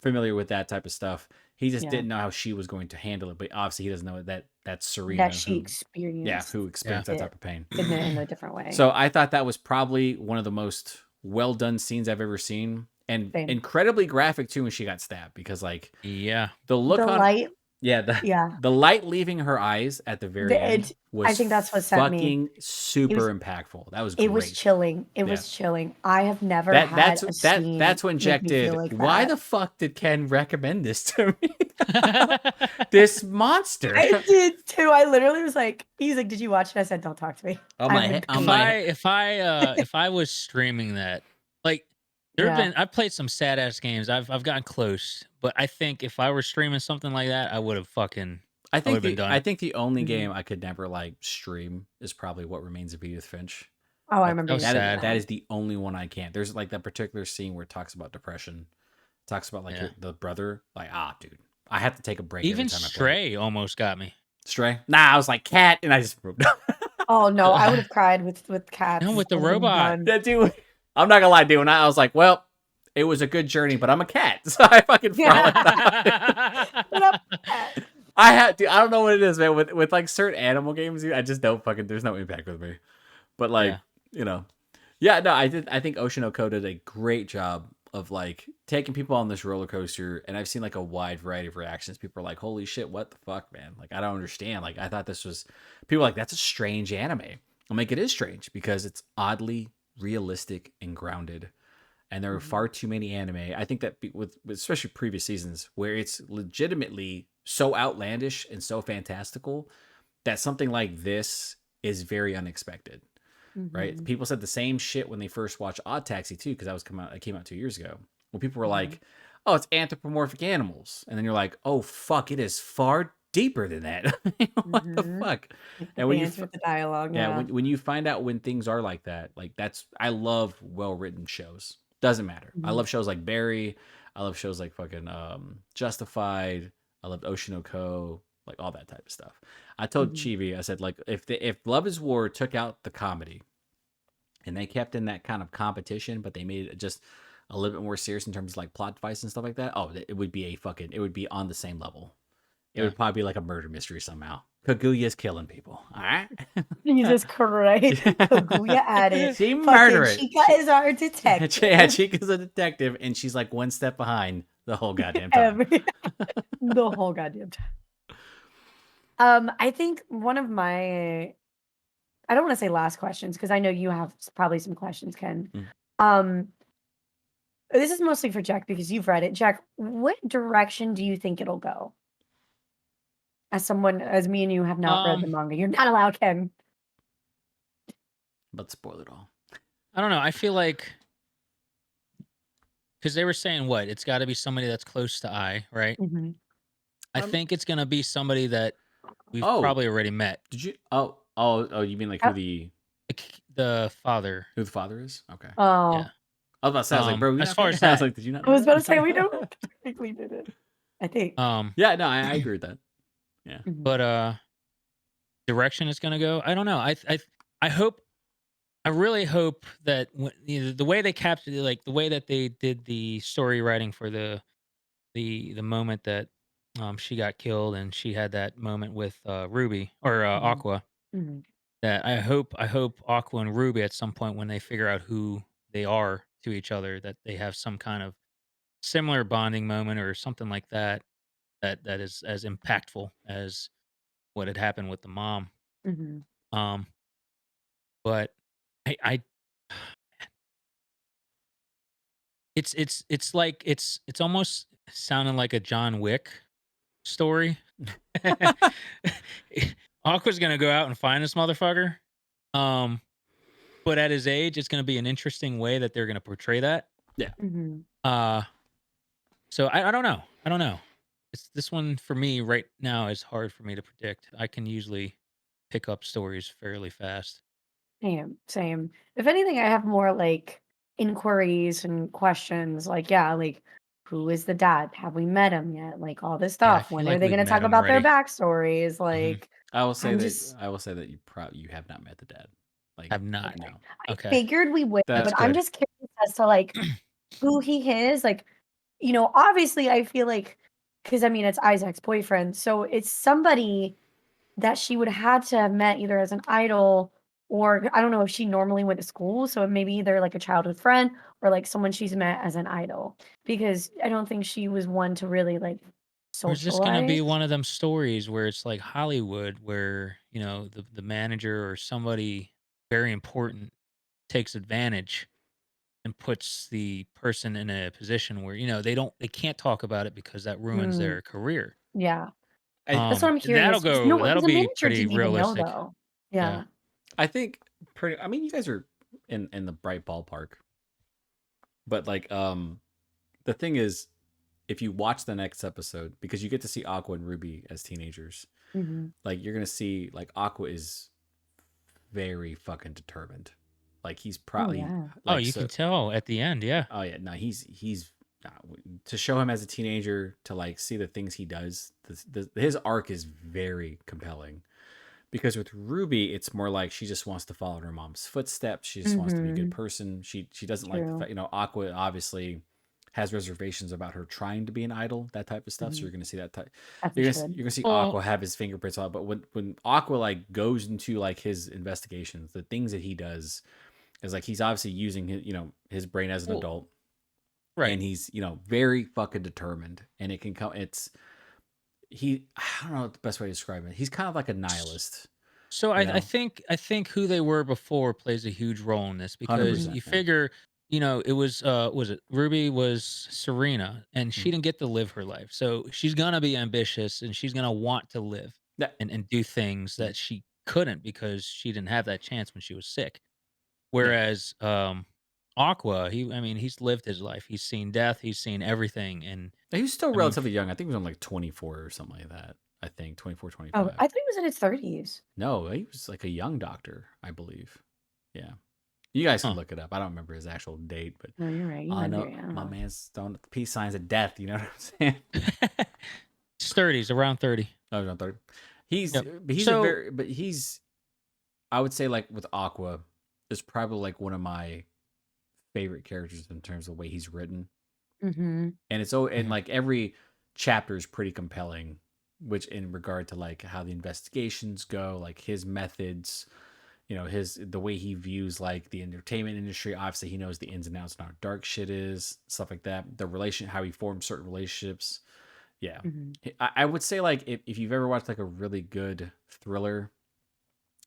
S2: familiar with that type of stuff. He just didn't know how she was going to handle it, but obviously he doesn't know that that's Serena
S1: that she experienced.
S2: Yeah, who experienced that type of pain
S1: in a different way.
S2: So I thought that was probably one of the most well done scenes I've ever seen, and incredibly graphic too when she got stabbed because like the look on
S1: light.
S2: The light leaving her eyes at the very end was
S1: I think that's what sent
S2: fucking super impactful. That was great.
S1: It was chilling. It was chilling. I have never had a scene
S2: that's when Jack did.
S1: Like
S2: why the fuck did Ken recommend this to me? This monster.
S1: I did too. I literally was like, he's like, "Did you watch it?" I said, "Don't talk to me."
S3: If I was streaming that, like I've played some sad ass games. I've gotten close, but I think if I were streaming something like that, I would have fucking. I
S2: think the only game I could never like stream is probably What Remains of Edith Finch.
S1: Oh, I remember
S2: that is the only one I can't. There's like that particular scene where it talks about depression, talks about like the brother. Like, dude, I have to take a break.
S3: Even Stray almost got me.
S2: Stray? Nah, I was like cat, and I just moved on.
S1: Oh no, I would have cried with cats.
S3: No, with the robot.
S2: Yeah, dude. I'm not gonna lie, dude. When I was like, well, it was a good journey, but I'm a cat, so I fucking frolicked out. I don't know what it is, man. With like certain animal games, dude, I just don't fucking. There's no impact with me. But like, no. I think Oshi No Ko did a great job of like taking people on this roller coaster, and I've seen like a wide variety of reactions. People are like, "Holy shit, what the fuck, man!" Like, I don't understand. Like, I thought this was. People are like, "That's a strange anime." I'm like, it is strange because it's oddly realistic and grounded, and there are far too many anime. I think that with especially previous seasons where it's legitimately so outlandish and so fantastical that something like this is very unexpected. Right? People said the same shit when they first watched Odd Taxi too, because it came out 2 years ago. When people were like, "Oh, it's anthropomorphic animals," and then you're like, "Oh fuck, it is far deeper than that." What the fuck? And when
S1: with the dialogue,
S2: when you find out when things are like that, like I love well written shows. Doesn't matter. I love shows like Barry. I love shows like fucking Justified. I loved Oshi No Ko, like all that type of stuff. I told Chibi, I said, like, if Love is War took out the comedy and they kept in that kind of competition, but they made it just a little bit more serious in terms of like plot device and stuff like that, it would be it would be on the same level. It would probably be like a murder mystery somehow. Kaguya's killing people. All right.
S1: Jesus Christ. Kaguya added.
S2: She murdered.
S1: Chica is our detective.
S2: Yeah, Chica's a detective, and she's like one step behind the whole goddamn time.
S1: The whole goddamn time. I think one of my, I don't want to say last questions because I know you have probably some questions, Ken. This is mostly for Jack because you've read it. Jack, what direction do you think it'll go? As someone, as me and you have not read the
S3: Um,
S1: manga, you're not allowed, Ken.
S2: But spoil it all.
S3: I don't know. I feel like because they were saying what it's got to be somebody that's close to I, right?
S1: Hmm.
S3: I
S2: Um.
S3: think it's gonna be somebody that we've
S2: Oh,
S3: probably already met.
S2: did you? Oh. You mean like
S3: The father.
S2: who the father is? Okay.
S1: Oh,
S3: Yeah.
S2: I was about to say, I was like, bro, you
S3: As
S2: not
S3: far
S2: met?
S3: as
S2: I was
S3: that,
S2: like, did you not
S1: I was
S2: met?
S1: about to say we don't technically did it. I think.
S2: Yeah, no, I agree with that. Yeah.
S1: Mhm.
S3: but direction it's gonna go. I don't know. I hope. I really hope that the way they captured it, like the way that they did the story writing for the moment that she got killed and she had that moment with Ruby or
S1: Mhm.
S3: Aqua.
S1: Mhm.
S3: That I hope Aqua and Ruby at some point when they figure out who they are to each other, that they have some kind of similar bonding moment or something like that. That is as impactful as what had happened with the mom.
S1: Mhm.
S3: Um, but I it's like it's almost sounding like a John Wick story. Aqua's gonna go out and find this motherfucker. Um, but at his age, it's gonna be an interesting way that they're gonna portray that.
S2: Yeah.
S1: Mhm.
S3: Uh, so I don't know. I don't know. It's this one for me right now is hard for me to predict. I can usually pick up stories fairly fast.
S1: Same, same. If anything, I have more like inquiries and questions. Like, yeah, like who is the dad? Have we met him yet? Like all this
S3: Yeah, I
S1: stuff.
S3: feel
S1: When are
S3: like
S1: they
S3: we've
S1: going to
S3: met
S1: talk
S3: him
S1: about their
S3: already.
S1: backstories?
S3: Hmm.
S1: Like,
S2: I will say
S1: I'm
S2: that
S1: just
S2: you have not met the dad. Like,
S3: Have not.
S1: okay.
S2: no.
S1: I
S3: Okay,
S1: figured we would,
S3: that's
S1: but
S2: That
S1: I'm
S3: good.
S1: just curious as to like who he is. Like, obviously, I feel like because I mean it's Isaac's boyfriend, so it's somebody that she would have to have met either as an idol or I don't know if she normally went to school, so it may be either like a childhood friend or like someone she's met as an idol because I don't think she was one to really like
S3: Or is this gonna be
S1: socialize.
S3: one of them stories where it's like Hollywood, where the manager or somebody very important takes advantage and puts the person in a position where they can't talk about it because that ruins
S1: Mm,
S3: their career.
S1: yeah, that's what I'm
S3: That'll
S1: curious because
S3: go. That'll
S1: the
S3: be
S1: manager
S3: pretty
S1: didn't even know
S3: realistic.
S1: though.
S3: Yeah.
S1: Yeah.
S2: I think pretty. I mean, you guys are in the bright ballpark, but like, the thing is, if you watch the next episode, because you get to see Aqua and Ruby as teenagers,
S1: Hmm.
S2: like you're gonna see like Aqua is very fucking determined. Like he's
S1: Oh
S2: probably
S1: yeah.
S3: Oh,
S2: like
S3: you
S2: so.
S3: can tell at the end. Yeah.
S2: Oh yeah, no, he's to show him as a teenager to like see the things he does. His arc is very compelling because with Ruby, it's more like she just wants to follow in her mom's footsteps. She just wants to be a good
S1: Hmm.
S2: person. She doesn't like the
S1: True.
S2: fact Aqua obviously has reservations about her trying to be an idol, that type of stuff. So
S1: Hmm.
S2: you're gonna see that type.
S1: As it should.
S2: You're gonna see
S3: Well,
S2: Aqua have his fingerprints on it. But when Aqua like goes into like his investigations, the things that he does is like he's obviously using his brain as an
S3: well,
S2: adult,
S3: right.
S2: and he's very fucking determined, and it can come. I don't know the best way to describe it. He's kind of like a nihilist,
S3: So I,
S2: you
S3: I
S2: know,
S3: think I think who they were before plays a huge role in this
S2: hundred
S3: because
S1: Hmm.
S3: you
S2: percent, yeah.
S3: figure, it was it Ruby was Serena and she
S2: Mhm.
S3: didn't get to live her life. So she's gonna be ambitious and she's gonna want to live
S2: Yeah,
S3: and do things
S2: mhm,
S3: that she couldn't because she didn't have that chance when she was sick.
S2: yeah.
S3: Whereas Aqua, he's lived his life. He's seen death, he's seen everything. And
S2: He was still
S3: I mean
S2: relatively young. I think he was on like 24 or something like that. I think 24,
S1: Oh,
S2: 25.
S1: I thought he was in his 30s.
S2: No, he was like a young doctor, I believe. Yeah, you guys can
S3: huh.
S2: look it up. I don't remember his actual date, but
S1: No, you're right. You
S2: I
S1: might be
S2: know
S1: right. I don't
S2: my
S1: know.
S2: man's throwing the peace signs of death. You know what I'm saying?
S3: Sturdy's around 30.
S2: I was on 30. He's
S3: Yep.
S2: but he's a
S3: So
S2: very but he's I would say like with Aqua is probably like one of my favorite characters in terms of the way he's written.
S1: Hmm.
S2: And and
S3: mhm.
S2: like every chapter is pretty compelling, which in regard to like how the investigations go, like his methods, his the way he views like the entertainment industry. Obviously, he knows the ins and outs and how dark shit is, stuff like that. The relation, how he forms certain relationships. Yeah,
S1: Hmm.
S2: I would say like if you've ever watched like a really good thriller,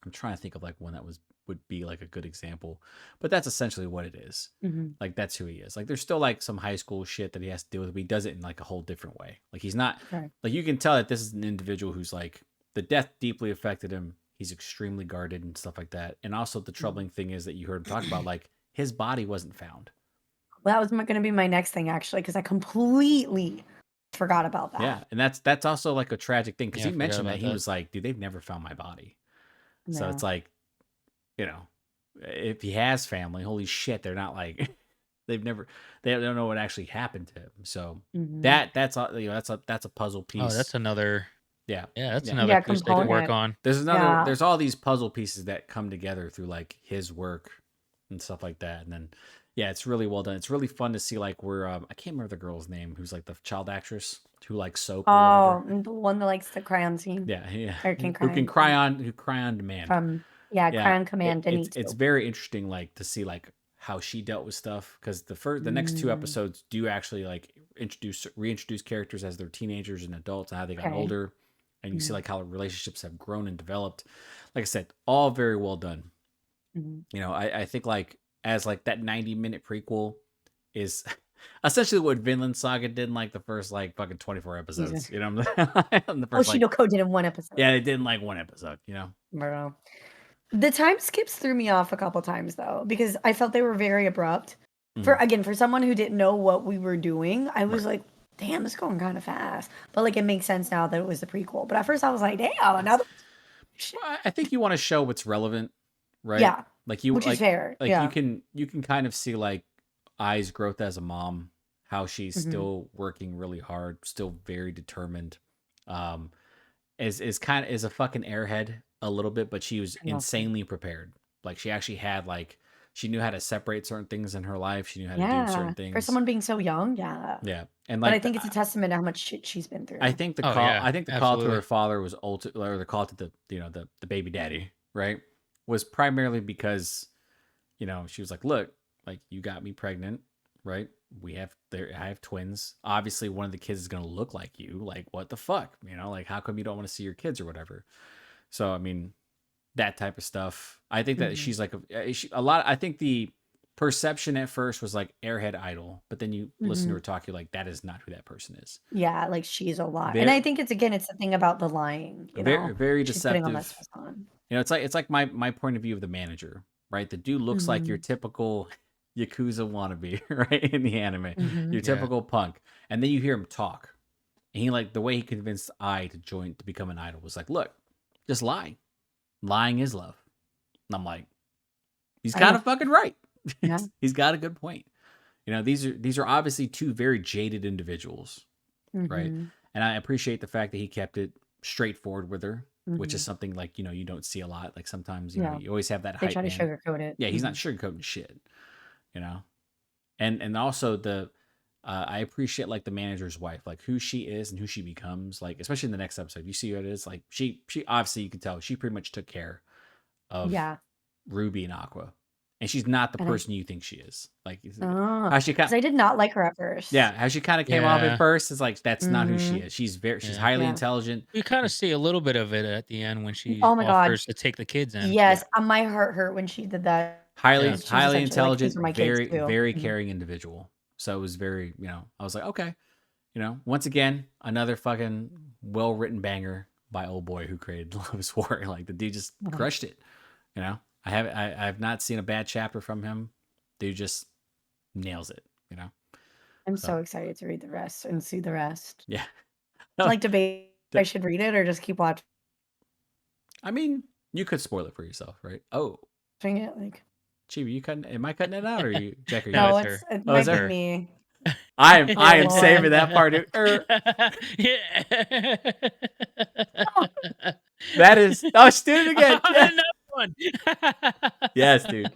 S2: I'm trying to think of like one that would be like a good example, but that's essentially what it is.
S1: Mhm.
S2: Like that's who he is. Like there's still like some high school shit that he has to deal with, but he does it in like a whole different way. Like he's not
S1: Okay.
S2: like you can tell that this is an individual who's like the death deeply affected him. He's extremely guarded and stuff like that. And also the troubling thing is that you heard him talk about like his body wasn't found.
S1: Well, that was going to be my next thing actually, because I completely forgot about that.
S2: Yeah, and that's also like a tragic thing because
S3: Yeah,
S2: he
S3: I forgot
S2: mentioned that
S3: about
S2: he
S3: that.
S2: was like, dude, they've never found my body. So
S1: No.
S2: it's like, you know, if he has family, holy shit, they're not like they don't know what actually happened to him. So
S1: Mhm.
S2: that's a puzzle piece.
S3: Oh, that's another.
S2: Yeah.
S3: Yeah, that's
S2: Yeah.
S3: another
S1: Yeah,
S3: piece they could work
S1: component.
S3: on.
S1: Yeah.
S2: There's all these puzzle pieces that come together through like his work and stuff like that. And then yeah, it's really well done. It's really fun to see like where I can't remember the girl's name who's like the child actress who likes soap or
S1: Oh,
S2: whatever.
S1: the one that likes the cry on scene.
S2: Yeah, yeah.
S1: Or can
S2: Who
S1: cry
S2: cry on demand.
S1: from
S2: Yeah,
S1: cry on command and eat
S2: it's
S1: soap.
S2: very interesting like to see like how she dealt with stuff because the next two
S1: Mm.
S2: episodes do actually like reintroduce characters as they're teenagers and adults and how they got
S1: Okay.
S2: older, and you see
S1: Mhm.
S2: like how relationships have grown and developed. Like I said, all very well done.
S1: Mhm.
S2: You know, I think like as like that 90-minute prequel is essentially what Vinland Saga did in like the first like fucking 24 episodes.
S1: Jesus.
S2: You know what I'm saying? The first
S1: Oshi
S2: like
S1: No Ko did in one episode.
S2: yeah, they did in like one episode. You know.
S1: Bro. The time skips threw me off a couple times though, because I felt they were very abrupt.
S2: Mhm.
S1: For someone who didn't know what we were doing, I was
S2: Right.
S1: like, damn, it's going kind of fast. But like it makes sense now that it was the prequel. But at first I was like, damn, another shit.
S2: Well, I think you want to show what's relevant, right?
S1: Yeah,
S2: Like you
S1: which is fair. Yeah.
S2: you can kind of see like Ai's growth as a mom, how she's
S1: Mhm.
S2: still working really hard, still very determined. Um, is kind of is a fucking airhead a little bit, but she was
S1: I love that.
S2: insanely prepared. Like she actually had like she knew how to separate certain things in her life. She knew how to do certain
S1: Yeah. For
S2: things.
S1: someone being so young, yeah.
S2: Yeah, and
S1: But I
S2: like
S1: think it's a testament to how much shit she's been
S2: I
S1: through.
S2: think the
S3: Oh
S2: call
S3: yeah,
S2: I think the call to her
S3: absolutely.
S2: father was or the call to the the baby daddy, right? Was primarily because, she was like, "Look, like you got me pregnant, right? I have twins. Obviously one of the kids is going to look like you. Like what the fuck? Like how come you don't want to see your kids or whatever?" So, I mean, that type of stuff. I think that
S1: Mhm.
S2: she's like a lot. I think the perception at first was like airhead idol, but then you listen to
S1: Mhm.
S2: her talk, you're like, that is not who that person is.
S1: Yeah, like she's a lot. And I
S2: Very,
S1: think it's the thing about the lying,
S2: very, very
S1: She's putting all that
S2: deceptive.
S1: stuff on.
S2: It's like my point of view of the manager, right? The dude looks like your
S1: Mhm.
S2: typical Yakuza wannabe, right? In the anime,
S1: Mhm.
S2: your
S3: Yeah.
S2: typical punk. And then you hear him talk. And he like the way he convinced I to become an idol was like, look, just lie. Lying is love. And I'm like, he's
S1: I
S2: kind
S1: know.
S2: of fucking right.
S1: Yeah.
S2: He's got a good point. These are obviously two very jaded individuals, right?
S1: Mhm.
S2: And I appreciate the fact that he kept it straightforward with her, which is
S1: Mhm.
S2: something like, you don't see a lot. Like sometimes,
S1: Yeah.
S2: you always have that
S1: They
S2: hype
S1: try to
S2: man.
S1: sugarcoat it.
S2: Yeah, he's not
S1: Mhm.
S2: sugarcoating shit, you know? And also I appreciate like the manager's wife, like who she is and who she becomes, like especially in the next episode. You see what it is, like she obviously you can tell she pretty much took care of
S1: Yeah.
S2: Ruby and Aqua. And she's not the
S1: And I
S2: person you think she is. Like
S1: Oh,
S2: how she kind
S1: 'cause I did not like her at first.
S2: yeah, how she kind of came off at
S3: Yeah.
S2: first is like that's not who she
S1: Mhm.
S2: is. She's
S3: Yeah.
S2: highly
S1: Yeah.
S2: intelligent.
S3: We kind of see a little bit of it at the end when she
S1: Oh my god.
S3: offers to take the kids in.
S2: Yeah.
S1: Yes, my heart hurt when she did that
S3: Yeah.
S2: Highly
S1: because she was
S2: highly
S1: essentially like, "These
S2: intelligent,
S1: are my kids
S2: very
S1: too."
S2: very
S1: Mhm.
S2: caring individual. So it was very, I was like, okay, once again, another fucking well-written banger by old boy who created Love is War. Like the dude just
S1: Mhm.
S2: crushed it. I've not seen a bad chapter from him. Dude just nails it.
S1: I'm
S2: So
S1: so excited to read the rest and see the rest.
S2: yeah.
S1: Like, debate if I should read it or just keep watching
S2: I mean, you could spoil it for yourself, right? Oh,
S1: it, like
S2: Chibi, am I cutting it out or you Jack, are you
S3: No,
S1: No,
S3: it's
S2: good?
S3: her.
S1: it
S2: Oh, is
S1: might
S3: It's
S1: be
S2: there?
S3: her.
S1: me.
S2: I
S1: Oh,
S2: am saving
S1: Lord.
S2: that part, dude.
S3: Yeah.
S2: That is oh she did it again. Yeah.
S3: Another one.
S2: Yes, dude.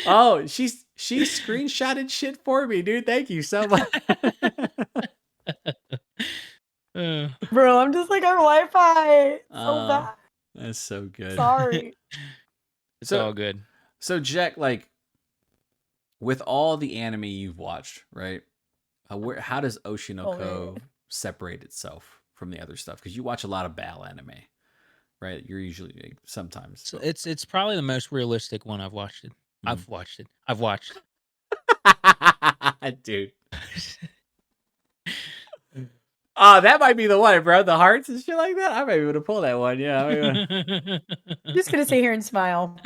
S2: Oh, she screenshotted shit for me, dude. Thank you so much.
S3: Uh,
S1: Bro, I'm just like our Wi-Fi. So
S2: uh,
S1: bad.
S2: that's so good.
S1: Sorry.
S3: it's
S2: So
S3: all good.
S2: so Jack, like with all the anime you've watched, right? How does Oshi No
S1: Oh, man.
S2: Ko separate itself from the other stuff? Because you watch a lot of BAL anime. right? You're usually sometimes.
S3: So it's probably the most realistic one I've watched. I've watched.
S2: Dude. Oh, that might be the one, bro. The hearts and shit like that. I might be able to pull that one. Yeah.
S1: I'm just gonna sit here and smile.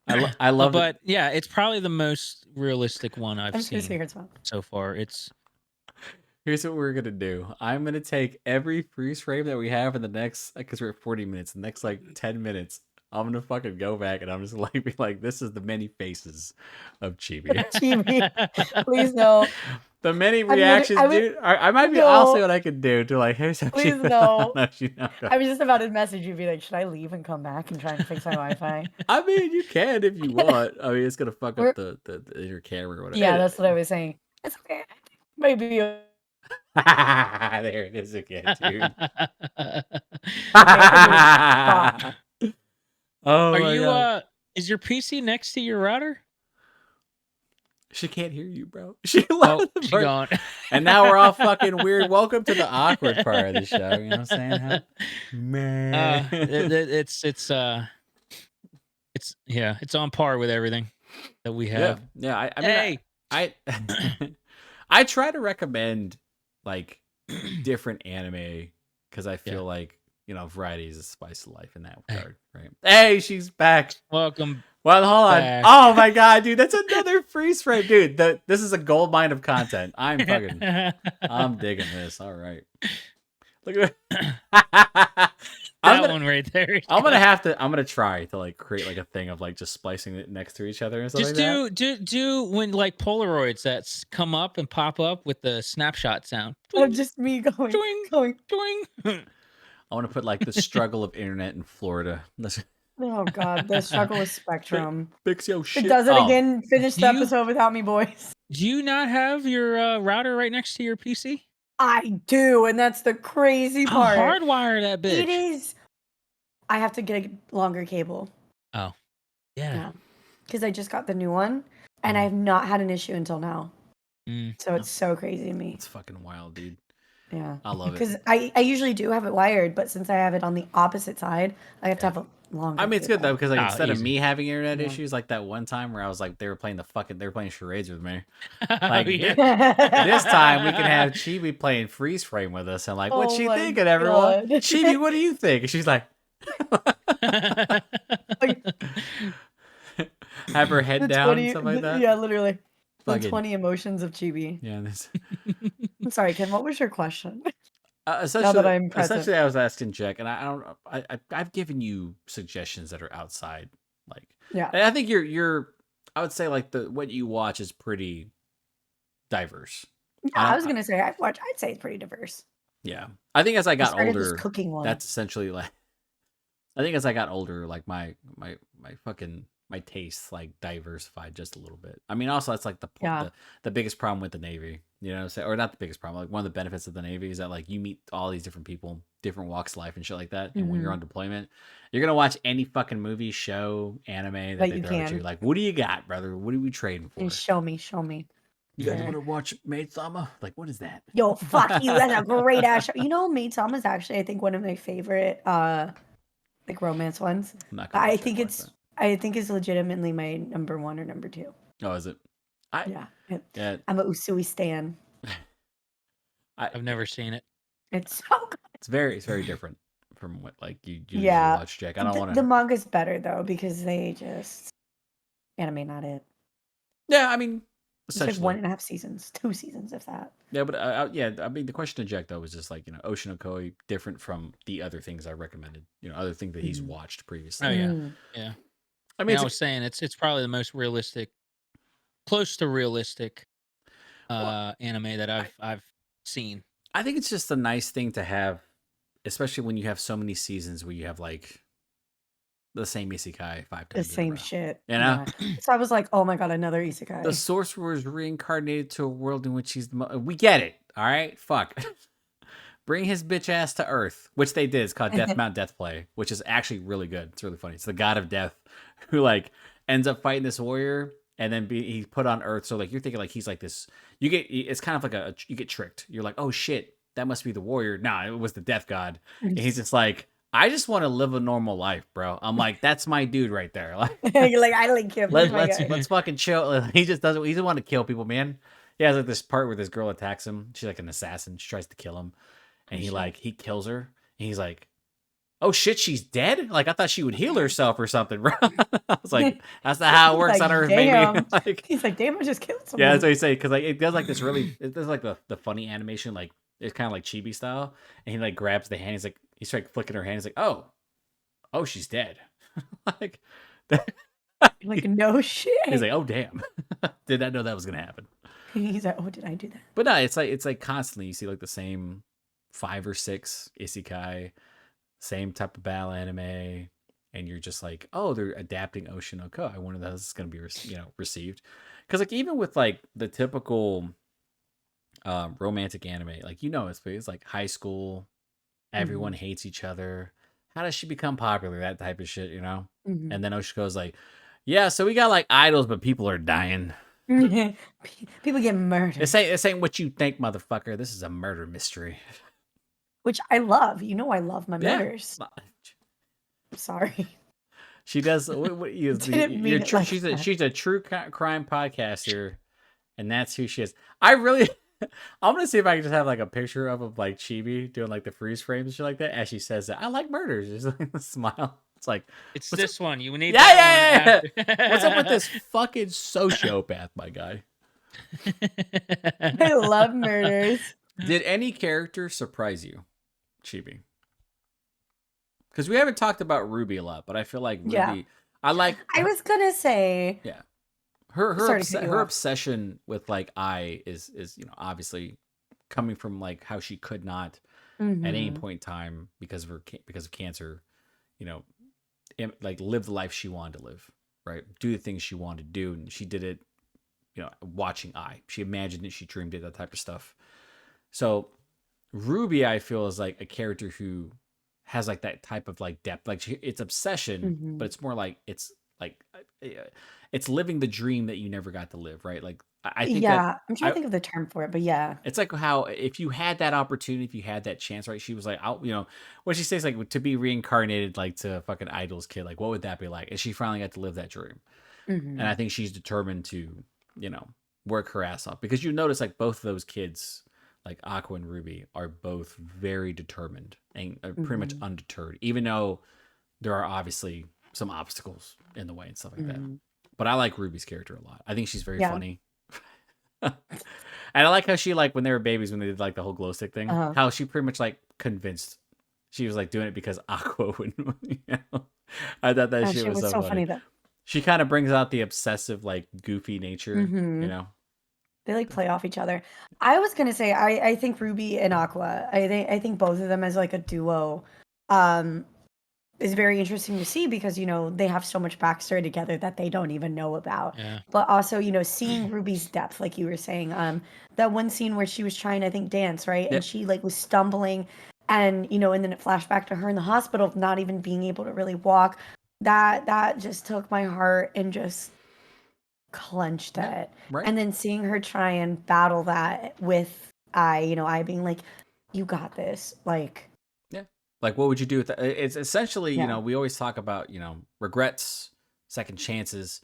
S2: I love it.
S3: But yeah, it's probably the most realistic one I've
S1: I'm just gonna sit
S3: seen
S1: here and smile.
S3: so far.
S2: Here's what we're gonna do. I'm gonna take every freeze frame that we have in the next, because we're at 40 minutes, the next like 10 minutes. I'm gonna fucking go back and I'm just like be like, this is the many faces of Chibi.
S1: Chibi, please no.
S2: The many reactions, dude. I might be. I'll see what I can do to like. Here's how
S1: please
S2: she,
S1: no.
S2: no.
S1: I was just about to message you, be like, should I leave and come back and try and fix my Wi-Fi?
S2: I mean, you can if you want. I mean, it's gonna fuck up the your camera or whatever.
S1: Yeah, that's what I was saying. It's okay. Maybe.
S2: There it is again, dude. Oh,
S3: are you God. Is your PC next to your router?
S2: She can't hear you, bro. She left
S3: she gone.
S2: And now we're all fucking weird. Welcome to the awkward part of the show. You know what I'm saying? Man,
S3: it's on par with everything that we have.
S2: Yeah. I mean, I try to recommend like different anime because I feel like, you know, variety is a spice of life in that regard, right? Hey, she's back.
S3: Welcome.
S2: Well, hold on.
S3: back.
S2: Oh my god, dude, that's another freeze frame, dude. This is a gold mine of content. I'm digging this. All right. Look at
S3: that one right there.
S2: I'm gonna try to like create like a thing of like just splicing it next to each other and stuff.
S3: Just do when like Polaroids that come up and pop up with the snapshot sound.
S1: Oh, just me going.
S3: Doing.
S2: I want to put like the struggle of internet in Florida.
S1: Oh god, the struggle with Spectrum.
S2: Fix your shit.
S1: It does it again. Finish the episode without me, boys.
S3: Do you not have your router right next to your PC?
S1: I do, and that's the crazy part.
S3: Hardwire that bitch.
S1: It is. I have to get a longer cable.
S3: Oh, yeah.
S1: Because I just got the new one, and I have not had an issue until now. So it's so crazy to me.
S2: It's fucking wild, dude.
S1: Yeah,
S2: I love it.
S1: Because I usually do have it wired, but since I have it on the opposite side, I have to have a longer.
S2: I mean, it's good though because like instead
S3: easy.
S2: of me having internet issues, like that one time where I was like, they were playing charades with me. Like this time we can have Chibi playing freeze frame with us and like, what's she thinking, everyone? Chibi, what do you think? And she's like, have her head down,
S1: 20,
S2: something like that.
S1: Yeah, literally. The
S2: Fucking
S1: 20 emotions of Chibi.
S2: Yeah, this.
S1: I'm sorry, Ken. What was your question?
S2: Essentially, I was asking Jack, and I don't. I've given you suggestions that are outside. Like,
S1: yeah,
S2: I think you're. I would say like what you watch is pretty diverse.
S1: Yeah, I was gonna say I'd say it's pretty diverse.
S2: Yeah, I think as I got older,
S1: cooking one.
S2: That's essentially like. I think as I got older, like my fucking my tastes like diversified just a little bit. I mean, also that's like the biggest problem with the Navy, you know what I'm saying? Or not the biggest problem, like one of the benefits of the Navy is that like you meet all these different people, different walks of life and shit like that. And when you're on deployment, you're gonna watch any fucking movie, show, anime that they throw at you. Like, what do you got, brother? What are we trading for?
S1: And show me.
S2: You guys want to watch Maid Sama? Like, what is that?
S1: Yo, fuck you. That's a great ass show. You know, Maid Sama is actually, I think, one of my favorite like romance ones. I think it's legitimately my number 1 or number 2.
S2: Oh, is it?
S1: Yeah. I'm a Usui stan.
S3: I've never seen it.
S1: It's so good.
S2: It's very different from what like you usually watch, Jack. I don't want to.
S1: The manga's better though because they just anime not it.
S2: Yeah, I mean,
S1: it's like 1.5 seasons, 2 seasons, if that.
S2: Yeah, but I mean, the question to Jack though was just like, you know, Oshi No Ko different from the other things I recommended. You know, other things that he's watched previously.
S3: Oh yeah. I mean, I was saying it's probably the most realistic, close to realistic, anime that I've seen.
S2: I think it's just a nice thing to have, especially when you have so many seasons where you have like the same isekai 5 times.
S1: The same shit.
S2: You know?
S1: Yeah. So I was like, oh my god, another isekai.
S2: The sorcerer is reincarnated to a world in which he's we get it. All right? Fuck. Bring his bitch ass to Earth, which they did. It's called Death Mount Death Play, which is actually really good. It's really funny. It's the god of death who like ends up fighting this warrior and then he's put on Earth. So like you're thinking like he's like this. It's kind of like you get tricked. You're like, oh shit, that must be the warrior. Nah, it was the death god. And he's just like, I just want to live a normal life, bro. I'm like, that's my dude right there. Like,
S1: You're like, I like him. He's my guy.
S2: let's fucking chill. He just doesn't want to kill people, man. He has like this part where this girl attacks him. She's like an assassin. She tries to kill him, and he kills her. And he's like, oh shit, she's dead. Like I thought she would heal herself or something, bro. I was like, that's not how it works
S1: Like,
S2: on Earth,
S1: damn.
S2: baby. Like,
S1: He's like, damn, I just killed someone.
S2: yeah, that's what he say. Because like it does like this really, it does like the funny animation, like it's kind of like Chibi style. And he like grabs the hand. He's like, he's like flicking her hand. He's like, oh, she's dead. Like that.
S1: Like, no shit.
S2: He's like, oh damn, did not know that was gonna happen.
S1: He's like, oh, did I do that?
S2: But no, it's like constantly you see like the same 5 or 6 isekai, same type of battle anime, and you're just like, oh, they're adapting Oshi No Ko. I wonder how this is gonna be received, because like even with like the typical romantic anime, like it's like high school, everyone hates each other. How does she become popular? That type of shit,
S1: Mhm.
S2: And then Oshi Ko's like, yeah, so we got like idols, but people are dying.
S1: People get murdered,
S2: This ain't what you think, motherfucker. This is a murder mystery.
S1: which I love. I love my
S2: Yeah.
S1: murders. Sorry.
S2: She does.
S1: Didn't mean it like that.
S2: She's a true crime podcaster, and that's who she is. I really, I'm gonna see if I can just have like a picture of like Chibi doing like the freeze frames and shit like that as she says that. I like murders. Just like a smile. It's like
S3: It's this one. You need
S2: yeah.
S3: that one.
S2: What's up with this fucking sociopath, my guy?
S1: I love murders.
S2: Did any character surprise you, Chibi? Because we haven't talked about Ruby a lot, but I feel like Ruby.
S1: Yeah.
S2: I
S1: was gonna say.
S2: Yeah. Her
S1: Sorry to cut you off.
S2: obsession with like Ai is obviously coming from like how she could not at any
S1: Mhm.
S2: point in time because of cancer, like live the life she wanted to live, right? Do the things she wanted to do, and she did it, watching Ai. She imagined it, she dreamed it, that type of stuff. So Ruby, I feel, is like a character who has like that type of like depth. Like it's obsession,
S1: Mhm.
S2: but it's more like it's living the dream that you never got to live, right? Like I think
S1: Yeah, I'm trying
S2: I-
S1: to think of the term for it, but yeah.
S2: it's like how if you had that opportunity, if you had that chance, right? She was like, what she says, like to be reincarnated, like to fucking Idol's kid, like what would that be like? And she finally got to live that dream,
S1: Mhm.
S2: and I think she's determined to, work her ass off, because you notice like both of those kids, like Aqua and Ruby, are both very determined and are pretty much
S1: Mhm.
S2: undeterred, even though there are obviously some obstacles in the way and stuff like that.
S1: Mhm.
S2: But I like Ruby's character a lot. I think she's very
S1: Yeah.
S2: funny. And I like how she, like, when they were babies, when they did like the whole glow stick thing,
S1: Uh-huh.
S2: how she pretty much like convinced she was like doing it because Aqua would, I thought that shit was so funny.
S1: though.
S2: She kind of brings out the obsessive, like goofy nature,
S1: Mhm. They like play off each other. I was gonna say I think Ruby and Aqua. I think both of them as like a duo is very interesting to see because they have so much backstory together that they don't even know about.
S3: Yeah.
S1: But also, seeing Ruby's depth, like you were saying, that one scene where she was trying, I think, dance, right?
S2: Yep.
S1: And she like was stumbling and and then it flashed back to her in the hospital not even being able to really walk. That just took my heart and just clenched it.
S2: Right.
S1: And then seeing her try and battle that with I being like, you got this. Like,
S2: Like, what would you do with that? It's essentially,
S1: Yeah.
S2: we always talk about, regrets, second chances.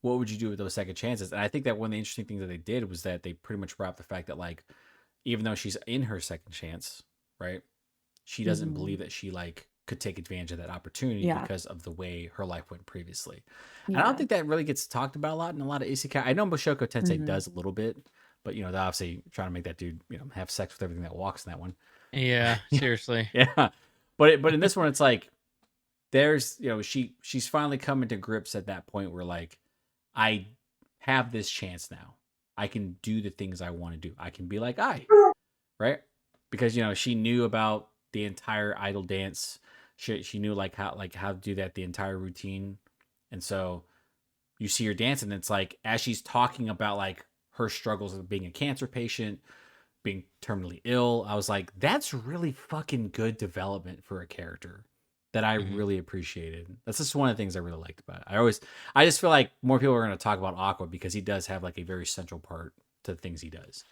S2: What would you do with those second chances? And I think that one of the interesting things that they did was that they pretty much brought up the fact that, like, even though she's in her second chance, right, she doesn't
S1: Mhm.
S2: believe that she, like, could take advantage of that opportunity
S1: Yeah.
S2: because of the way her life went previously. And I
S1: yeah.
S2: don't think that really gets talked about a lot in a lot of isekai. I know Mushoku Tensei
S1: Mhm.
S2: does a little bit, but, they're obviously trying to make that dude, have sex with everything that walks in that one.
S3: Yeah. Seriously.
S2: Yeah. But in this one, it's like there's she's finally coming to grips at that point where, like, I have this chance now. I can do the things I want to do. I can be like right? Because she knew about the entire idol dance. She knew how to do that, the entire routine. And so you see her dance, and it's like as she's talking about like her struggles of being a cancer patient, being terminally ill, I was like, that's really fucking good development for a character that I
S3: Mhm.
S2: really appreciated. That's just one of the things I really liked about it. I just feel like more people are going to talk about Aqua because he does have like a very central part to the things he does.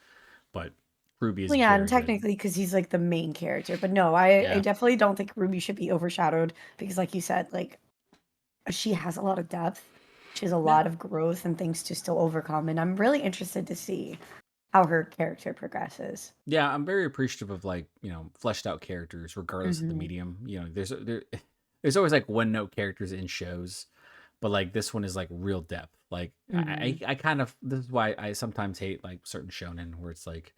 S2: But Ruby is
S1: Well, yeah, and
S2: very good.
S1: technically because he's like the main character. But no, I
S3: Yeah.
S1: definitely don't think Ruby should be overshadowed because, like you said, like she has a lot of depth. She has a lot of growth and things to still overcome. And I'm really interested to see how her character progresses.
S2: Yeah, I'm very appreciative of like, fleshed out characters regardless of the
S1: Mhm.
S2: medium. There's always like one note characters in shows, but like this one is like real depth. Like
S1: Mhm.
S2: I kind of, this is why I sometimes hate like certain shonen where it's like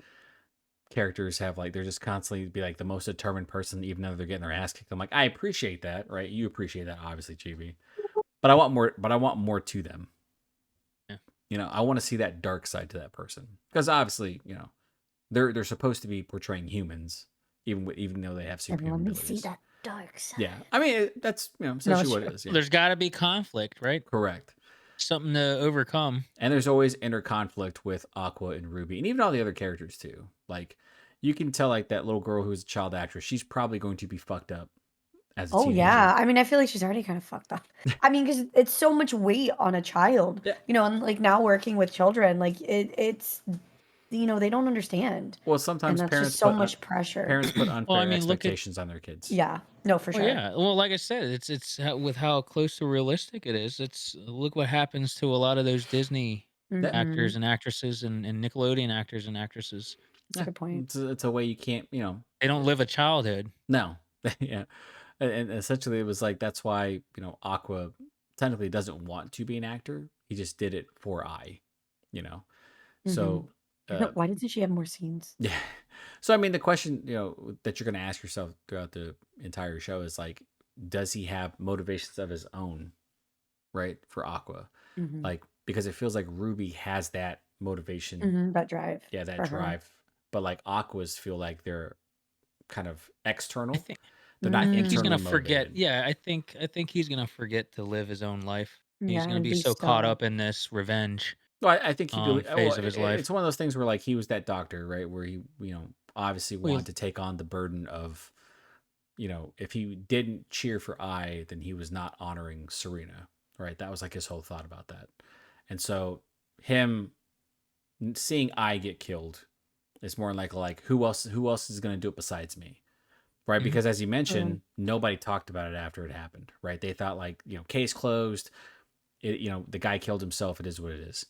S2: characters have like they're just constantly be like the most determined person even though they're getting their ass kicked. I'm like, I appreciate that, right? You appreciate that obviously, Chibi. But I want more to them.
S3: Yeah.
S2: I want to see that dark side to that person. Because obviously, they're supposed to be portraying humans, even though they have
S1: And
S2: superhuman
S1: let me see
S2: abilities.
S1: that dark side.
S2: Yeah, I mean that's
S1: No,
S2: essentially
S1: it's
S2: what
S1: true.
S2: it is. Yeah,
S3: There's got to be conflict, right?
S2: correct.
S3: Something to overcome.
S2: And there's always inner conflict with Aqua and Ruby, and even all the other characters too. Like you can tell, like that little girl who's a child actress, she's probably going to be fucked up as a
S1: Oh
S2: teenager.
S1: yeah, I mean, I feel like she's already kind of fucked up. I mean, because it's so much weight on a child,
S2: Yeah.
S1: and like now working with children, like it's they don't understand,
S2: Well,
S1: and
S2: sometimes
S1: that's just
S2: parents
S1: so
S2: put
S1: much pressure.
S2: parents put
S3: Well, I
S2: unfair
S3: mean, look at
S2: expectations on their kids.
S1: Yeah, no, for
S3: well,
S1: sure.
S3: yeah. Well, like I said, it's with how close to realistic it is. It's look what happens to a lot of those Disney
S2: Yeah.
S3: actors
S1: Mhm.
S3: and actresses and Nickelodeon actors and actresses.
S1: That's a
S2: Yeah,
S1: good point.
S2: it's a way you can't,
S3: They don't live a childhood.
S2: no, yeah, and essentially it was like that's why Aqua technically doesn't want to be an actor. He just did it for I.
S1: Mhm.
S2: So, uh,
S1: Why doesn't she have more scenes?
S2: yeah. So I mean, the question that you're going to ask yourself throughout the entire show is like, does he have motivations of his own, right, for Aqua?
S1: Mhm.
S2: Like because it feels like Ruby has that motivation,
S1: Mhm, that drive
S2: yeah, that
S1: for her.
S2: drive, but like Aqua's feel like they're kind of
S3: I
S2: external.
S3: think
S2: They're
S3: I
S2: not
S3: think he's
S2: internally
S3: gonna forget.
S2: motivated.
S3: Yeah, I think he's gonna forget to live his own life. He's
S1: Yeah,
S3: gonna
S1: and
S3: be
S1: be
S3: so caught
S1: still.
S3: up in this revenge
S2: No, I think he'd be. Well,
S3: phase of his
S2: it's
S3: life.
S2: one of those things where like he was that doctor, right? Where he, obviously
S3: Well,
S2: wanted to take on the burden of, if he didn't cheer for then he was not honoring Serena, right? That was like his whole thought about that. And so him seeing get killed is more like who else is going to do it besides me, right?
S3: Mhm.
S2: Because as you
S1: True.
S2: mentioned, nobody talked about it after it happened, right? They thought like case closed. The guy killed himself. It is what it is.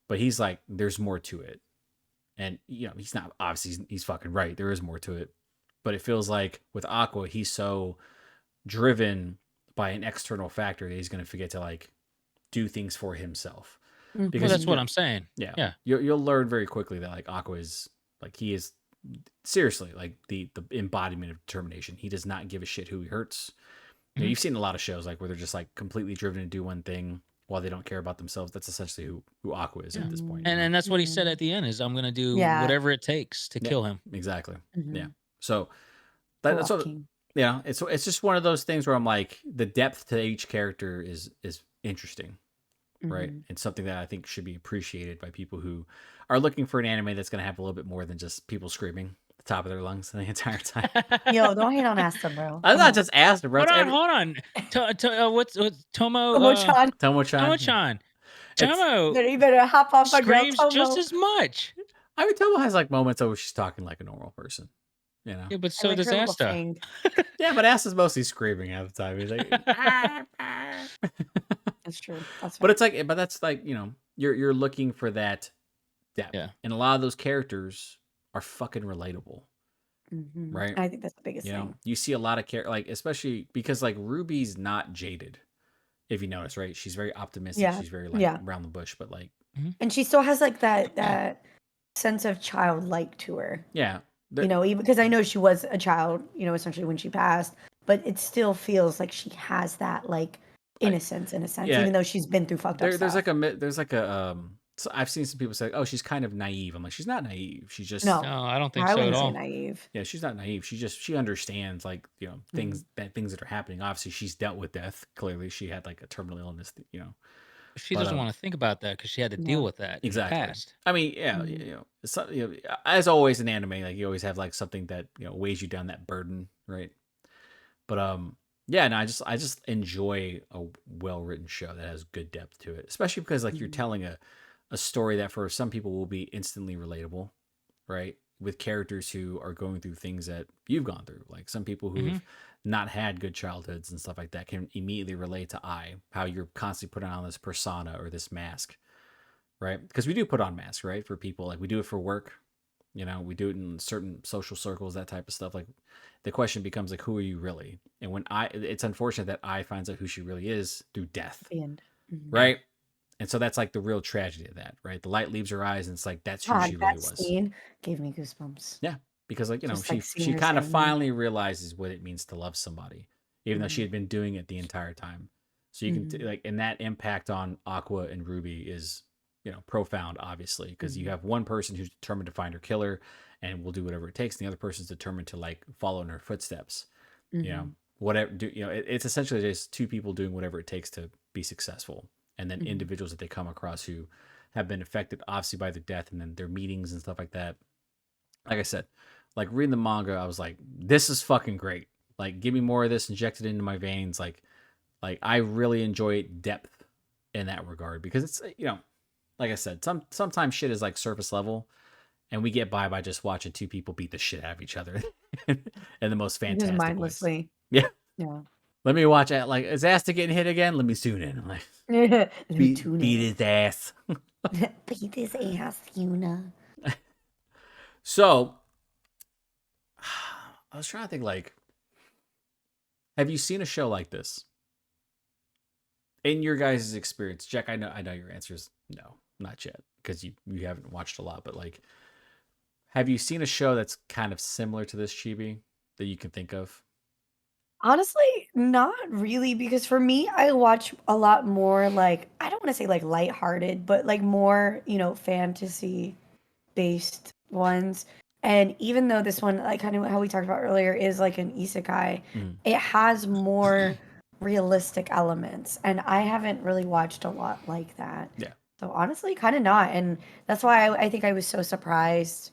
S2: But he's like, there's more to it. And, he's not, obviously, he's fucking right. There is more to it. But it feels like with Aqua, he's so driven by an external factor that he's going to forget to, like, do things for himself.
S3: Well,
S2: Because,
S3: that's
S1: Mhm.
S3: what I'm saying.
S2: yeah,
S3: Yeah.
S2: you'll learn very quickly that, like, Aqua is, like, he is seriously, like, the embodiment of determination. He does not give a shit who he hurts.
S3: Mhm.
S2: You've seen a lot of shows, like, where they're just, like, completely driven to do one thing while they don't care about themselves. That's essentially who Aqua is
S3: Yeah.
S2: at this point.
S3: And that's what he said
S1: Mhm.
S3: at the end is I'm gonna do
S1: Yeah.
S3: whatever it takes to
S2: Yeah,
S3: kill him.
S2: exactly. Yeah.
S1: Mhm.
S2: So
S1: The
S2: that's
S1: Lost
S2: what.
S1: King.
S2: Yeah, it's just one of those things where I'm like, the depth to each character is interesting, right?
S1: Mhm.
S2: It's something that I think should be appreciated by people who are looking for an anime that's going to have a little bit more than just people screaming at the top of their lungs the entire time.
S1: Yo, don't hate on Asta, bro.
S2: I'm
S1: Come
S2: not
S1: on.
S2: just asking, bro.
S3: Hold
S2: It's
S3: on,
S2: every
S3: hold on. What's Tomo?
S1: Tomo-chan.
S2: Tomo-chan.
S3: Tomo-chan.
S2: It's.
S3: Tomo
S1: You better hop off a girl,
S3: screams just
S1: Tomo.
S3: as much.
S2: I mean, Tomo has like moments where she's talking like a normal person, you know.
S3: Yeah, but
S1: I
S3: so
S1: like
S3: does
S1: her little
S3: Asta.
S1: fang.
S2: Yeah, but Ass is mostly screaming half the time. He's like,
S1: That's true. That's
S2: but
S1: fair.
S2: it's like, but that's like you're looking for that depth,
S3: Yeah.
S2: and a lot of those characters are fucking relatable,
S1: Mhm.
S2: right?
S1: I think that's the biggest thing.
S2: You see a lot of like especially because like Ruby's not jaded, if you notice, right? She's very optimistic.
S1: Yeah.
S2: She's very like
S1: Yeah.
S2: around the bush, but like
S1: And she still has like that sense of childlike to her.
S2: yeah,
S1: Even because I know she was a child, essentially when she passed, but it still feels like she has that like innocence in a sense,
S2: yeah.
S1: even though she's been through fucked up
S2: There's
S1: stuff.
S2: like a So I've seen some people say, "Oh, she's kind of naive." I'm like, she's not naive. She's just
S1: No,
S3: No, I don't think
S1: I
S3: so at
S1: wouldn't say
S3: all.
S1: naive.
S2: yeah, she's not naive. She understands like things that are happening. Obviously, she's dealt with death. Clearly, she had like a terminal illness.
S3: She
S2: But
S3: doesn't want to think about that because she had to deal
S1: Yeah.
S3: with that in the
S2: exactly.
S3: past.
S2: I mean, yeah,
S1: Mhm.
S2: as always in anime, like you always have like something that weighs you down, that burden, right? But yeah, no, I just enjoy a well written show that has good depth to it, especially because like you're
S1: Mhm.
S2: telling a story that for some people will be instantly relatable, right? with characters who are going through things that you've gone through. Like some people who've not had good childhoods and stuff like that can immediately relate to how you're constantly putting on this persona or this mask, right? Because we do put on masks, right? For people, like we do it for work, we do it in certain social circles, that type of stuff. Like the question becomes like, who are you really? And it's unfortunate that I finds out who she really is through death,
S1: The end.
S2: right? And so that's like the real tragedy of that, right? The light leaves her eyes, and it's like that's who she
S1: God,
S2: really
S1: that
S2: was.
S1: scene gave me goosebumps.
S2: Yeah, because like
S1: Just, like, seeing
S2: she
S1: her
S2: kind of
S1: saying that.
S2: finally realizes what it means to love somebody, even though she had been doing it the entire time. So you can like, and that impact on Aqua and Ruby is profound, obviously, because you have one person who's determined to find her killer and will do whatever it takes, and the other person's determined to like follow in her footsteps. Whatever it's essentially just two people doing whatever it takes to be successful, and then individuals that they come across who have been affected obviously by their death, and then their meetings and stuff like that. Like I said, like reading the manga, I was like, this is fucking great. Like, give me more of this, inject it into my veins. Like I really enjoy depth in that regard, because it's like I said, sometimes shit is like surface level, and we get by just watching two people beat the shit out of each other in the most
S1: Just
S2: fantastic ways.
S1: mindlessly.
S2: Yeah.
S1: Yeah.
S2: Let me watch it. Like, is Asta getting hit again? Let me tune in. I'm like, beat his ass.
S1: Beat his ass, Yuna.
S2: So, I was trying to think, like, have you seen a show like this? In your guys' experience, Jack, I know your answer is no, not yet, because you haven't watched a lot, but like, have you seen a show that's kind of similar to this, Chibi, that you can think of?
S1: Honestly, not really, because for me, I watch a lot more like, I don't want to say like lighthearted, but like more, fantasy based ones. And even though this one, like kind of how we talked about earlier, is like an isekai, it has more realistic elements. And I haven't really watched a lot like that.
S2: Yeah.
S1: So honestly, kind of not. And that's why I think I was so surprised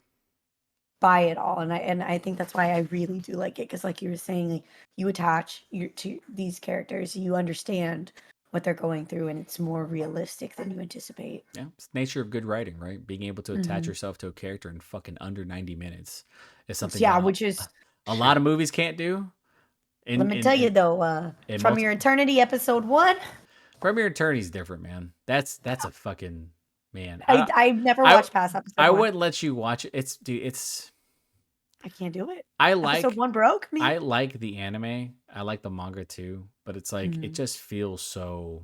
S1: by it all. And I think that's why I really do like it. Because like you were saying, like, you attach to these characters, you understand what they're going through, and it's more realistic than you anticipate.
S2: Yeah, it's the nature of good writing, right? Being able to attach yourself to a character in fucking under 90 minutes is something that
S1: which is
S2: a lot of movies can't do.
S1: let me tell you though, From Your Eternity episode 1.
S2: From Your Eternity is different, man. That's a fucking man.
S1: I've never watched past episode 1.
S2: I wouldn't let you watch it. It's
S1: I can't do it.
S2: Episode
S1: 1 broke me.
S2: I like the anime. I like the manga too, but it's like it just feels so.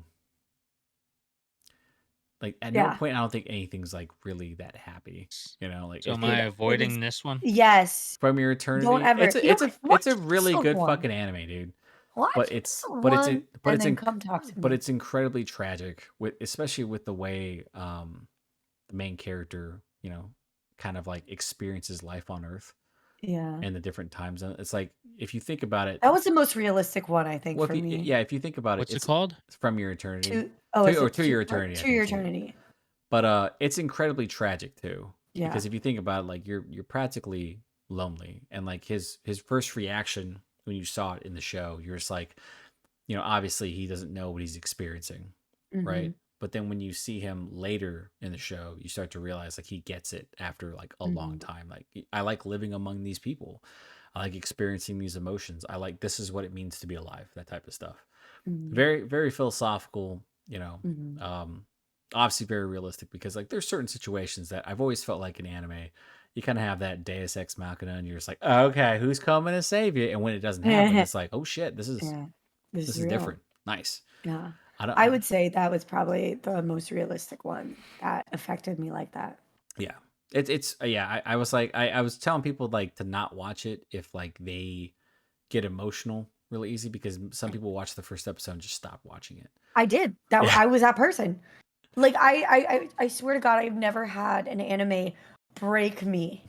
S2: Like at no point I don't think anything's like really that happy, Like,
S3: so am I avoiding this one?
S1: Yes.
S2: From Your Eternity.
S1: Don't ever.
S2: It's a really good fucking anime, dude.
S1: Watch come talk to me.
S2: But it's incredibly tragic, especially with the way the main character, kind of like experiences life on Earth.
S1: Yeah.
S2: And the different time zones. It's like, if you think about it,
S1: that was the most realistic one, I think, for me.
S2: Yeah, if you think about it,
S3: what's it called?
S2: From Your Eternity.
S1: To Your Eternity.
S2: To Your Eternity. But it's incredibly tragic too.
S1: Yeah.
S2: Because if you think about it, like you're practically lonely, and like his first reaction when you saw it in the show, you're just like, obviously he doesn't know what he's experiencing, right? But then when you see him later in the show, you start to realize like he gets it after like a long time. Like, I like living among these people. I like experiencing these emotions. I like, this is what it means to be alive, that type of stuff. Very, very philosophical, obviously very realistic, because like there's certain situations that I've always felt like in anime, you kind of have that Deus Ex Machina, and you're just like, oh, okay, who's coming to save you? And when it doesn't happen, it's like, oh shit, this is different. Nice.
S1: Yeah. I would say that was probably the most realistic one that affected me like that.
S2: Yeah. I was like, I was telling people like to not watch it if like they get emotional really easy, because some people watch the first episode and just stop watching it.
S1: I did. I was that person. Like I swear to God, I've never had an anime break me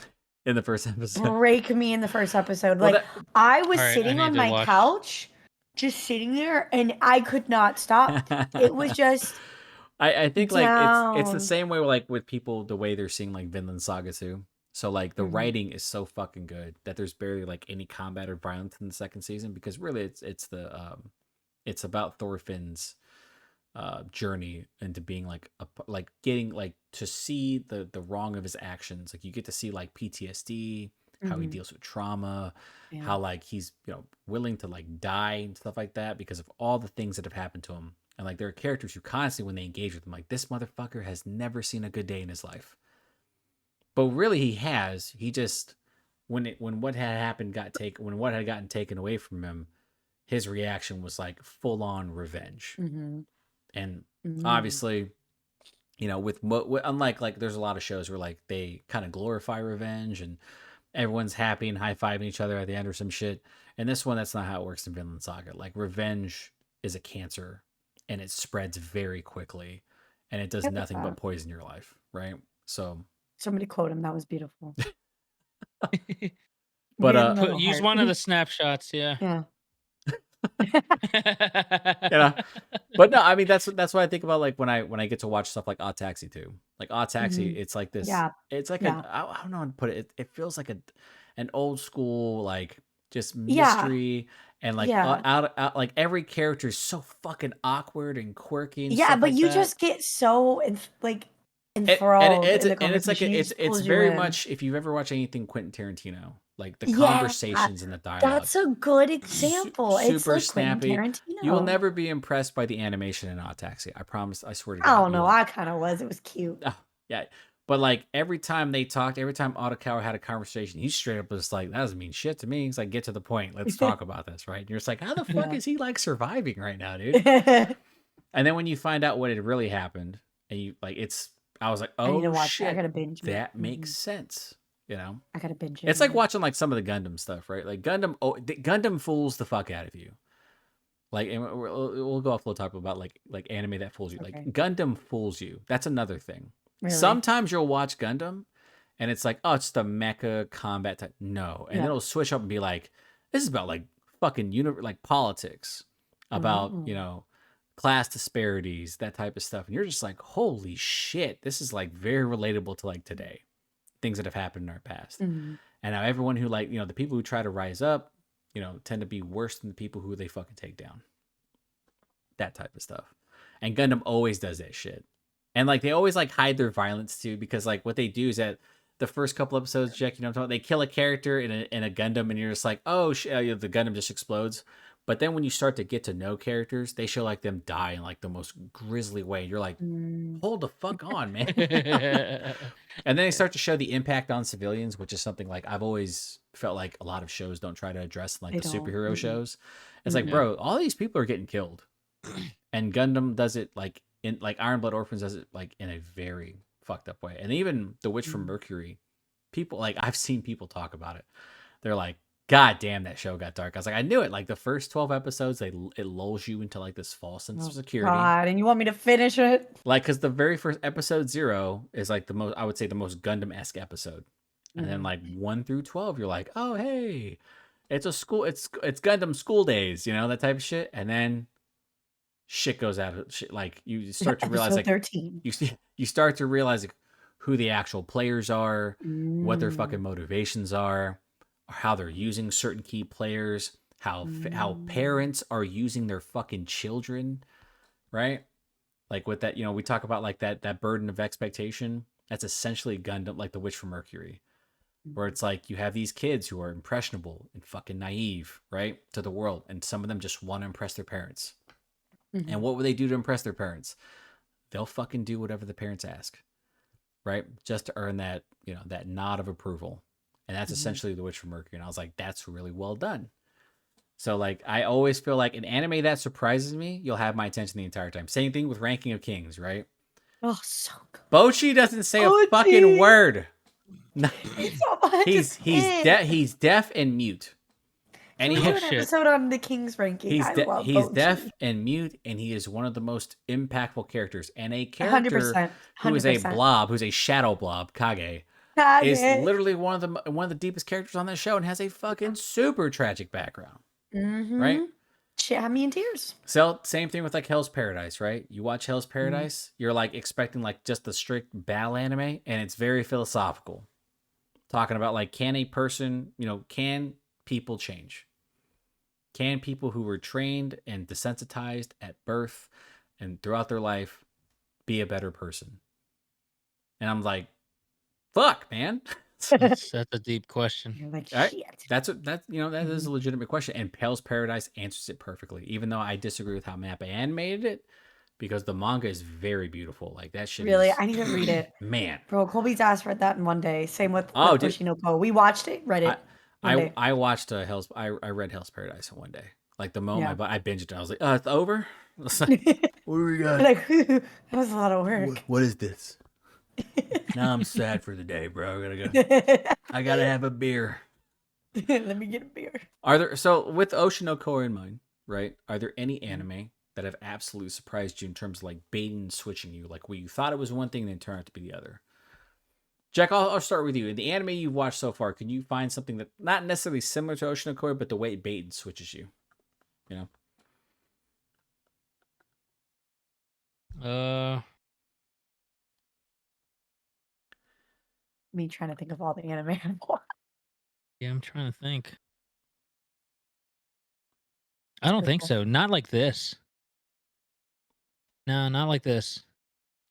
S2: in the first episode.
S1: Like, I was sitting on my couch, just sitting there, and I could not stop. It was just.
S2: I think like it's the same way like with people, the way they're seeing like Vinland Saga too. So like the writing is so fucking good that there's barely like any combat or violence in the second season, because really it's about Thorfinn's journey into being like like getting like to see the wrong of his actions. Like you get to see like PTSD, how he
S1: Mhm.
S2: deals with trauma,
S1: Yeah.
S2: how like he's willing to like die and stuff like that because of all the things that have happened to him. And like there are characters who constantly, when they engage with him, like this motherfucker has never seen a good day in his life. But really he has. He just when what had happened when what had gotten taken away from him, his reaction was like full on revenge.
S1: Mhm.
S2: And
S1: Mm.
S2: obviously, with unlike like there's a lot of shows where like they kind of glorify revenge and everyone's happy and high-fiving each other at the end or some shit. And this one, that's not how it works in Vinland Saga. Like revenge is a cancer and it spreads very quickly and it does
S1: I get
S2: nothing but
S1: that.
S2: poison your life, right? So
S1: Somebody quote him. That was beautiful.
S2: but
S1: Get him the
S3: Use
S1: heart.
S3: one of the snapshots, yeah.
S1: Yeah.
S2: you know but no, I mean that's what I think about like when I get to watch stuff like Odd Taxi too. Like Odd Taxi,
S1: Mhm.
S2: it's like this.
S1: Yeah.
S2: It's like
S1: Yeah.
S2: I don't know how to put it. It feels like an old school like just
S1: Yeah.
S2: mystery and like
S1: Yeah.
S2: out like every character is so fucking awkward and quirky and
S1: Yeah,
S2: stuff
S1: but
S2: like
S1: you
S2: that.
S1: just get so like
S2: And
S1: enthralled in the
S2: it's like
S1: conversation. He just
S2: it's
S1: pulls you
S2: very
S1: in.
S2: much if you've ever watched anything Quentin Tarantino, like the
S1: Yeah.
S2: conversations and the dialogue,
S1: That's a good example. It's
S2: super
S1: like Quentin
S2: snappy. You will
S1: Tarantino.
S2: never be impressed by the animation in Odd Taxi. I promise. I swear to
S1: I
S2: God,
S1: don't
S2: you
S1: know.
S2: won't.
S1: I kind of was. It was cute.
S2: Oh, yeah, but like every time they talked, every time Otakawa had a conversation, he straight up was like, "That doesn't mean shit to me." He's like, "Get to the point. Let's talk about this, right?" And you're just like, "How the fuck
S1: Yeah.
S2: is he like surviving right now, dude?"
S1: I
S2: And then when you find out what had really happened, and you like, I was like,
S1: need to
S2: "Oh
S1: watch it. I
S2: shit,
S1: gotta binge it.
S2: that makes sense." You know,
S1: I gotta binge it
S2: it's like
S1: again.
S2: watching like some of the Gundam stuff, right? Like Gundam, Gundam fools the fuck out of you. Like, and we'll go off a little topic about like anime that fools you. Like
S1: Okay.
S2: Gundam fools you. That's another thing.
S1: Really?
S2: Sometimes you'll watch Gundam, and it's like, oh, it's just a mecha combat type. No, and then
S1: Yeah.
S2: it'll switch up and be like, this is about like fucking like politics, about
S1: Oh.
S2: class disparities, that type of stuff, and you're just like, holy shit, this is like very relatable to like today, things that have happened in our past.
S1: Mhm.
S2: And now everyone who like the people who try to rise up, tend to be worse than the people who they fucking take down. That type of stuff. And Gundam always does that shit. And like they always like hide their violence too, because like what they do is that the first couple episodes, Jack, what I'm talking about, they kill a character in a Gundam, and you're just like, oh, the Gundam just explodes. But then when you start to get to know characters, they show like them die in like the most grisly way. You're like,
S1: Mm.
S2: hold the fuck on, man. And then they start to show the impact on civilians, which is something like I've always felt like a lot of shows don't try to address in like
S1: They
S2: the
S1: don't.
S2: superhero
S1: Mm-mm.
S2: shows. It's like,
S1: Mm-mm.
S2: bro, all these people are getting killed. And Gundam does it like in like Iron Blood Orphans does it like in a very fucked up way. And even The Witch from
S1: Mm.
S2: Mercury, people like I've seen people talk about it. They're like, God damn, that show got dark. I was like, I knew it. Like the first 12 episodes, it lulls you into like this false sense of
S1: Oh
S2: security.
S1: God! And you want me to finish it?
S2: Like, because the very first episode 0 is like the most, I would say, the most Gundam-esque episode. And then like 1 through 12, you're like, oh hey, it's a school, it's Gundam school days, that type of shit. And then shit goes out of shit. Like you start to realize
S1: Episode
S2: like
S1: 13.
S2: you start to realize like who the actual players are, what their fucking
S1: Mm.
S2: motivations are, or how they're using certain key players, how
S1: Mm.
S2: parents are using their fucking children, right? Like with that, we talk about like that burden of expectation. That's essentially Gundam, like the Witch from Mercury, where it's like you have these kids who are impressionable and fucking naive, right, to the world, and some of them just want to impress their parents.
S1: Mhm.
S2: And what would they do to impress their parents? They'll fucking do whatever the parents ask, right? Just to earn that, that nod of approval. And that's essentially the Witch from Mercury. And I was like, that's really well done. So like, I always feel like an anime that surprises me, you'll have my attention the entire time. Same thing with Ranking of Kings, right?
S1: Oh, so good.
S2: Bochi doesn't say a fucking
S1: Bochi!
S2: word.
S1: He's so much
S2: He's deaf and mute.
S1: Can
S2: And
S1: we
S2: he
S1: do an
S3: shit.
S1: episode on the King's ranking? I love
S2: he's
S1: Bochi.
S2: deaf and mute, and he is one of the most impactful characters. And a character
S1: 100%.
S2: who is a
S1: 100%.
S2: blob, who's a shadow blob, Kage, is
S1: Kage.
S2: literally one of the deepest characters on this show, and has a fucking super tragic background, right?
S1: Shit had me in tears.
S2: So same thing with like Hell's Paradise, right? You watch Hell's Paradise, you're like expecting like just the strict battle anime, and it's very philosophical, talking about like can a person, can people change? Can people who were trained and desensitized at birth and throughout their life be a better person? And I'm like, fuck, man.
S3: That's a deep question.
S1: You're like,
S2: All right.
S1: shit.
S2: That is
S1: Mhm.
S2: a legitimate question, and Pale's Paradise answers it perfectly. Even though I disagree with how Mappa animated it, because the manga is very beautiful. Like that shit
S1: Really,
S2: is,
S1: I need to read it.
S2: man.
S1: Bro, Colby's ass read that in one day. Same with
S2: Oh, dude,
S1: Oshi No Ko. We watched it, read
S2: I
S1: it one day.
S2: I watched Hell's. I read Hell's Paradise in one day. Like the moment
S1: Yeah.
S2: I binged it, I was like, it's over. It's like, what do we got?
S1: Like, that was a lot of work.
S2: What is this? Now I'm sad for the day, bro. I gotta have a beer.
S1: Let me get a beer.
S2: Are there with Oshi No Ko in mind, right? Are there any anime that have absolutely surprised you in terms of like baiting and switching you, like where you thought it was one thing and then turned out to be the other? Jack, I'll start with you. In the anime you've watched so far, can you find something that not necessarily similar to Oshi No Ko, but the way it bait and switches you? You know?
S1: Me trying to think of all the anime I've watched.
S3: Yeah, I'm trying to think. I don't think so. Not like this. No, not like this.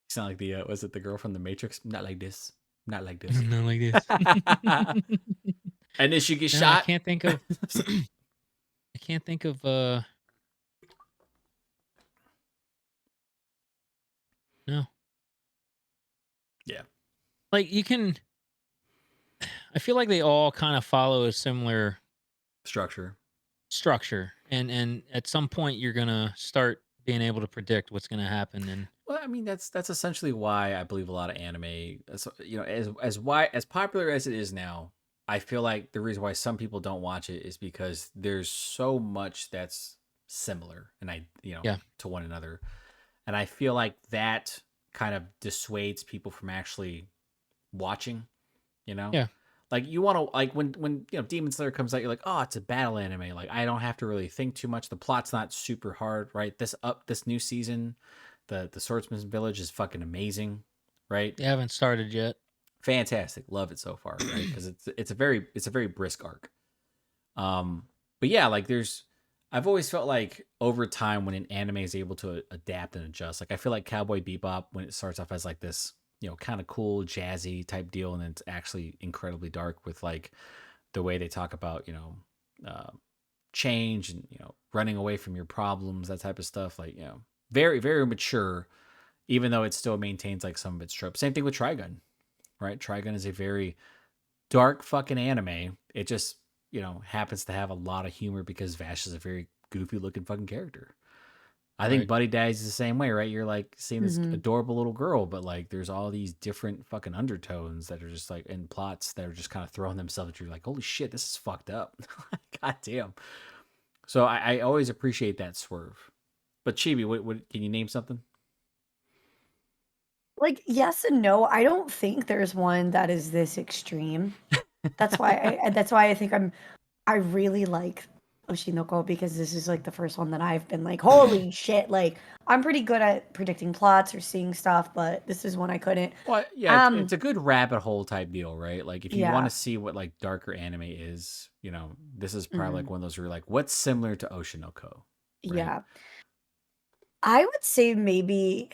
S2: It's not like the was it the girl from the Matrix? Not like this. Not like this.
S3: Not like this.
S2: And then she gets
S3: No,
S2: shot.
S3: I can't think of. I can't think of. No.
S2: Yeah.
S3: Like you can. I feel like they all kind of follow a similar
S2: Structure.
S3: and at some point you're gonna start being able to predict what's gonna happen. And
S2: Well, I mean that's essentially why I believe a lot of anime, as popular as it is now, I feel like the reason why some people don't watch it is because there's so much that's similar and
S3: Yeah.
S2: to one another, and I feel like that kind of dissuades people from actually watching.
S3: Yeah.
S2: Like you want to like when Demon Slayer comes out, you're like, oh, it's a battle anime. Like I don't have to really think too much. The plot's not super hard, right? This new season, the Swordsman's Village is fucking amazing, right?
S3: They haven't started yet.
S2: Fantastic, love it so far, right? Because it's a very brisk arc. But yeah, like I've always felt like over time when an anime is able to adapt and adjust, like I feel like Cowboy Bebop when it starts off as like this kind of cool jazzy type deal, and then it's actually incredibly dark with like the way they talk about change and running away from your problems, that type of stuff, like very very mature, even though it still maintains like some of its tropes. Same thing with Trigun, right? Trigun is a very dark fucking anime. It just happens to have a lot of humor because Vash is a very goofy looking fucking character. I think
S3: Right.
S2: Buddy Daddy's the same way, right? You're like seeing this
S1: Mhm.
S2: adorable little girl, but like there's all these different fucking undertones that are just like in plots that are just kind of throwing themselves at you. Like, holy shit, this is fucked up. God damn. So I always appreciate that swerve. But Chibi, what can you name something?
S1: Like, yes and no. I don't think there's one that is this extreme. That's why I think I really like Oshi No Ko because this is like the first one that I've been like, holy shit! Like, I'm pretty good at predicting plots or seeing stuff, but this is one I couldn't.
S2: Well, yeah, it's a good rabbit hole type deal, right? Like if you want
S1: Yeah.
S2: to see what like darker anime is, this is probably like
S1: Mhm.
S2: one of those where you're like, what's similar to Oshi No Ko? Right?
S1: Yeah. I would say maybe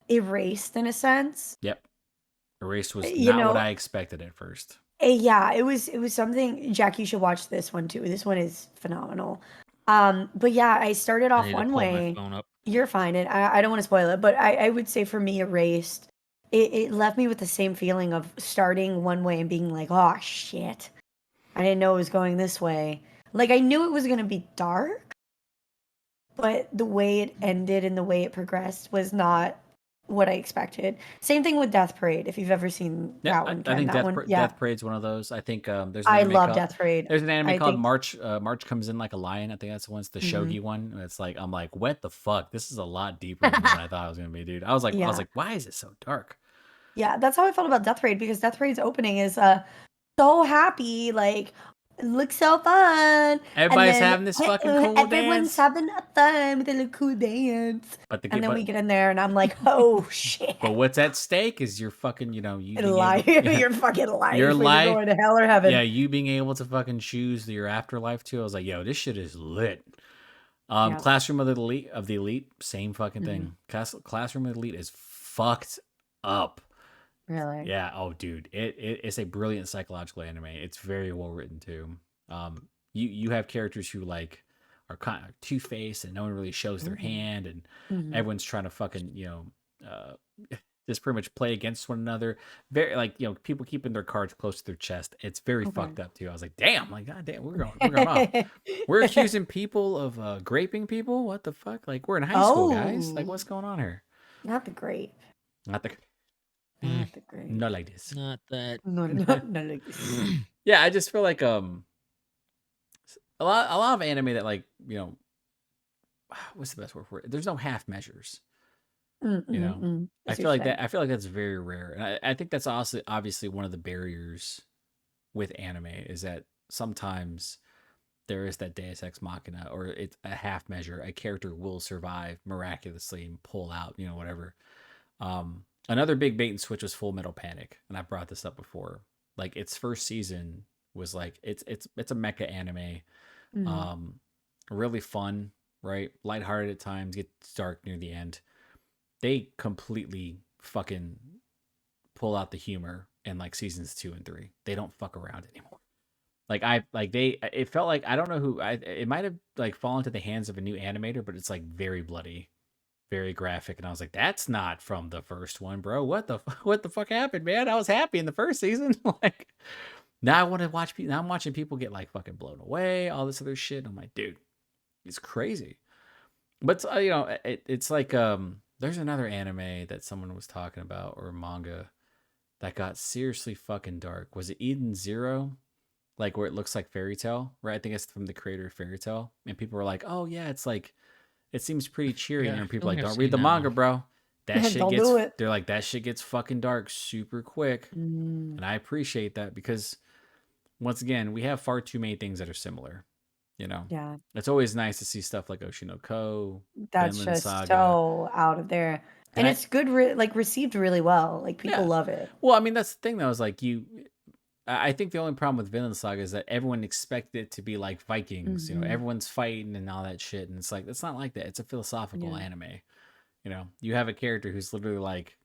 S1: Erased in a sense.
S2: Yep. Erased was
S1: You
S2: not what
S1: know,
S2: I expected at first.
S1: yeah, it was something. Jack, you should watch this one too. This one is phenomenal. But yeah, I started
S3: I
S1: off
S3: need to
S1: one
S3: pull my
S1: way.
S3: phone up.
S1: You're fine, and I don't want to spoil it, but I would say for me, Erased, it left me with the same feeling of starting one way and being like, oh shit, I didn't know it was going this way. Like I knew it was gonna be dark, but the way it ended and the way it progressed was not what I expected. Same thing with Death Parade, if you've ever seen
S2: Yeah,
S1: that
S2: I,
S1: one,
S2: I
S1: Ken.
S2: think
S1: That one, yeah.
S2: Death Parade's one of those. I think
S1: I love Death Parade.
S2: there's an anime
S1: I
S2: called
S1: think
S2: March. March comes in like a lion. I think that's the one. It's the
S1: Mhm.
S2: shogi one. And it's like I'm like, what the fuck? This is a lot deeper than what I thought it was gonna be, dude. I was
S1: Yeah.
S2: like, why is it so dark?
S1: Yeah, that's how I felt about Death Parade because Death Parade's opening is so happy, like it looks so fun. And
S2: Everybody's
S1: then
S2: having this fucking cool
S1: everyone's
S2: dance.
S1: having a fun with a little cool dance.
S2: But
S1: And then we get in there and I'm like, oh shit.
S2: but what's at stake is your fucking you being
S1: Life.
S2: able
S1: Your fucking life.
S2: your
S1: Whether
S2: life.
S1: you're going to hell or heaven.
S2: Yeah, you being able to fucking choose your afterlife too. I was like, yo, this shit is lit.
S1: Yeah.
S2: Classroom of the Elite, same fucking
S1: Mhm.
S2: thing. Classroom of the Elite is fucked up.
S1: Really.
S2: Yeah. Oh, dude, it's a brilliant psychological anime. It's very well written too. You have characters who like are kind of two-faced and no one really shows their
S1: Mhm.
S2: hand, and
S1: Mhm.
S2: everyone's trying to fucking just pretty much play against one another. Very like people keeping their cards close to their chest. It's very
S1: Okay.
S2: fucked up too. I was like, damn, like god damn, we're going off. We're accusing people of graping people. What the fuck? Like we're in high school, guys. Like
S1: Oh,
S2: what's going on here?
S1: not the grape.
S2: Not the
S3: Mm,
S1: Not the grape.
S2: not like this.
S3: not that.
S1: No, not like this.
S2: Yeah, I just feel like a lot of anime that like what's the best word for it? There's no half measures.
S1: Mm,
S2: You
S1: mm,
S2: know,
S1: mm. I
S2: I
S1: see
S2: feel
S1: what
S2: like
S1: you're
S2: that. I feel like that's very rare, and I think that's also obviously one of the barriers with anime is that sometimes there is that Deus Ex Machina, or it's a half measure. A character will survive miraculously and pull out, whatever. Another big bait and switch was Full Metal Panic, and I brought this up before. Like its first season was like it's a mecha anime,
S1: saying.
S2: um, really fun, right? Lighthearted at times, gets dark near the end. They completely fucking pull out the humor in like seasons 2 and 3. They don't fuck around anymore. Like it felt like I don't know who it might have like fallen to the hands of a new animator, but it's like very bloody, very graphic, and I was like, that's not from the first one, bro. What the fuck happened, man? I was happy in the first season. Like now I want to watch people. Now I'm watching people get like fucking blown away, all this other shit. I'm like, dude, it's crazy. But it's like there's another anime that someone was talking about or manga that got seriously fucking dark. Was it Eden Zero? Like where it looks like Fairy Tale, right? I think it's from the creator of Fairy Tale, and people were like, "Oh yeah, it's like it seems pretty cheery."
S3: Yeah,
S2: And
S3: I
S2: then
S3: feel
S2: people are
S3: like
S2: like,
S3: I've
S2: "Don't read
S3: seen
S2: the
S3: that
S2: manga,
S3: one.
S2: bro. That shit
S1: Don't
S2: gets."
S1: do it.
S2: They're like, "That shit gets fucking dark super quick,"
S1: Mm,
S2: and I appreciate that because once again, we have far too many things that are similar. You know,
S1: yeah,
S2: it's always nice to see stuff like Oshi No Ko,
S1: that's
S2: Vinland
S1: just
S2: Saga,
S1: so out of there,
S2: and
S1: and it's good. Like received really well. Like people
S2: yeah.
S1: love it.
S2: Well, I mean, that's the thing though. Is like I think the only problem with Vinland Saga is that everyone expected it to be like Vikings.
S1: Hmm.
S2: Everyone's fighting and all that shit, and it's like it's not like that. It's a philosophical
S1: Yeah.
S2: anime. You have a character who's literally like,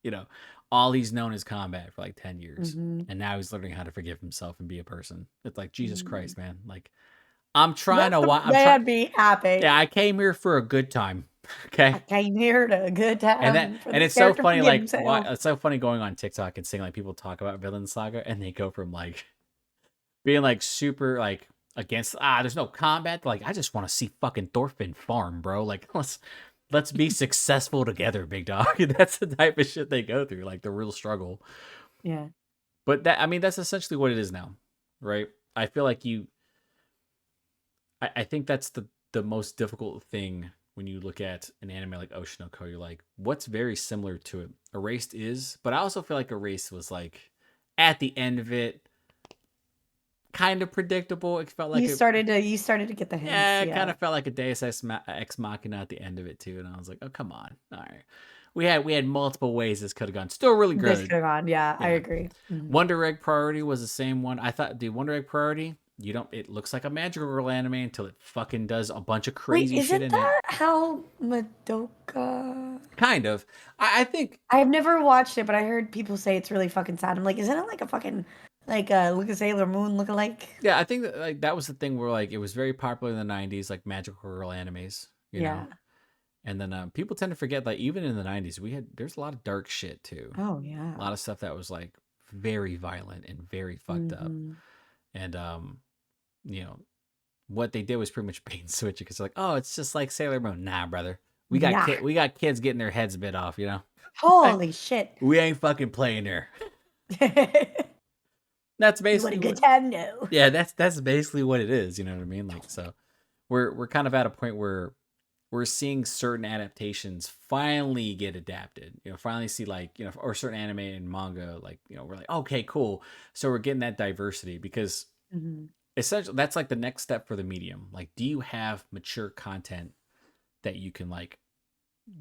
S2: you know, all he's known is combat for like 10 years,
S1: Hmm.
S2: and now he's learning how to forgive himself and be a person. It's like Jesus
S1: Mm.
S2: Christ, man. Like I'm trying
S1: Let
S2: to.
S1: the
S2: I'm trying.
S1: man be happy.
S2: Yeah, I came here for a good time.
S1: I
S2: Okay.
S1: came here to a good
S2: And that
S1: time for
S2: and
S1: this
S2: it's so
S1: character to
S2: funny,
S1: forgive
S2: like why
S1: himself.
S2: it's so funny going on TikTok and seeing like people talk about Villain Saga and they go from like being like super like against there's no combat. Like I just want to see fucking Thorfinn farm, bro. Like let's be successful together, big dog. That's the type of shit they go through, like the real struggle.
S1: Yeah.
S2: But that I mean that's essentially what it is now, right? I feel like I think that's the most difficult thing when you look at an anime like Oshi No Ko. You're like, what's very similar to it? Erased is, but I also feel like Erased was like at the end of it kind of predictable. It felt like
S1: You started to get the hints.
S2: yeah, it kind
S1: Yeah.
S2: of felt like a Deus Ex Machina at the end of it too, and I was like, oh come on, all right. We had multiple ways this could have gone. Still really
S1: This could
S2: good.
S1: have gone. Yeah, I
S2: Yeah.
S1: agree. Mhm.
S2: Wonder Egg Priority was the same one. I thought, dude, Wonder Egg Priority, you don't. It looks like a Magical Girl anime until it fucking does a bunch of
S1: Wait,
S2: crazy shit
S1: isn't
S2: in it.
S1: that how Madoka?
S2: Kind of. I think.
S1: I've never watched it, but I heard people say it's really fucking sad. I'm like, isn't it like a fucking like Lucas Sailor Moon lookalike?
S2: Yeah, I think that like that was the thing where like it was very popular in the '90s, like Magical Girl animes,
S1: Yeah.
S2: And then people tend to forget that even in the '90s, there's a lot of dark shit too.
S1: Oh
S2: A
S1: yeah.
S2: lot of stuff that was like very violent and very fucked up.
S1: Mhm.
S2: And you know, what they did was pretty much bait and switch because like, oh, it's just like Sailor Moon. Nah, brother.
S1: Yeah.
S2: We got kids getting their heads bit off,
S1: Holy shit.
S2: We ain't fucking playing there.
S1: You
S2: That's
S1: want
S2: basically
S1: a good time? No.
S2: yeah, that's basically what it is, you know what I mean? Like so we're kind of at a point where we're seeing certain adaptations finally get adapted. Finally see like, or certain anime and manga, like, we're like, okay, cool. So we're getting that diversity because
S1: Mhm.
S2: essentially that's like the next step for the medium. Like, do you have mature content that you can like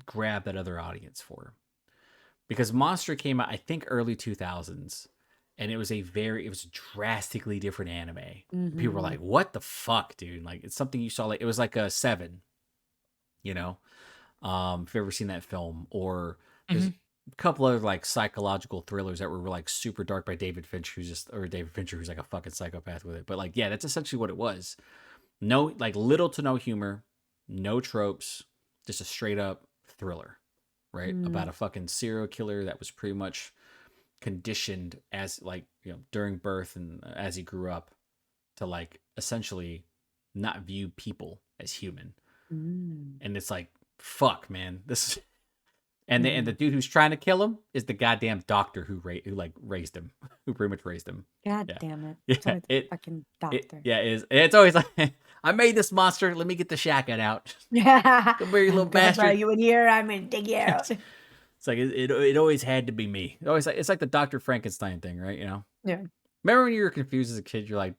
S2: grab that other audience for? Because Monster came out, I think, early 2000s, and it was a drastically different anime. People were
S1: Mhm.
S2: like, "What the fuck, dude?" Like, it's something you saw. Like, it was like a Seven, you know. If you've ever seen that film, or there's
S3: Mhm.
S2: a couple other like psychological thrillers that were like super dark by David Fincher, who's like a fucking psychopath with it. But like, yeah, that's essentially what it was. No, like little to no humor, no tropes, just a straight up thriller, right? About
S1: Mm.
S2: a fucking serial killer that was pretty much conditioned as like, during birth and as he grew up to like essentially not view people as human.
S1: Mm.
S2: And it's like, fuck, man, this is. And the
S1: Mhm.
S2: dude who's trying to kill him is the goddamn doctor who like raised him, who pretty much raised him.
S1: God
S2: Yeah,
S1: damn it. It's
S2: yeah.
S1: always the fucking doctor.
S2: Yeah, it is. It's always like, I made this monster. Let me get the shotgun out. Come here, you little
S1: I'm gonna throw
S2: bastard.
S1: you in here. I'm gonna dig you out.
S2: It's like it always had to be me. It's like the Dr. Frankenstein thing, right?
S1: Yeah.
S2: Remember when you were confused as a kid? You're like,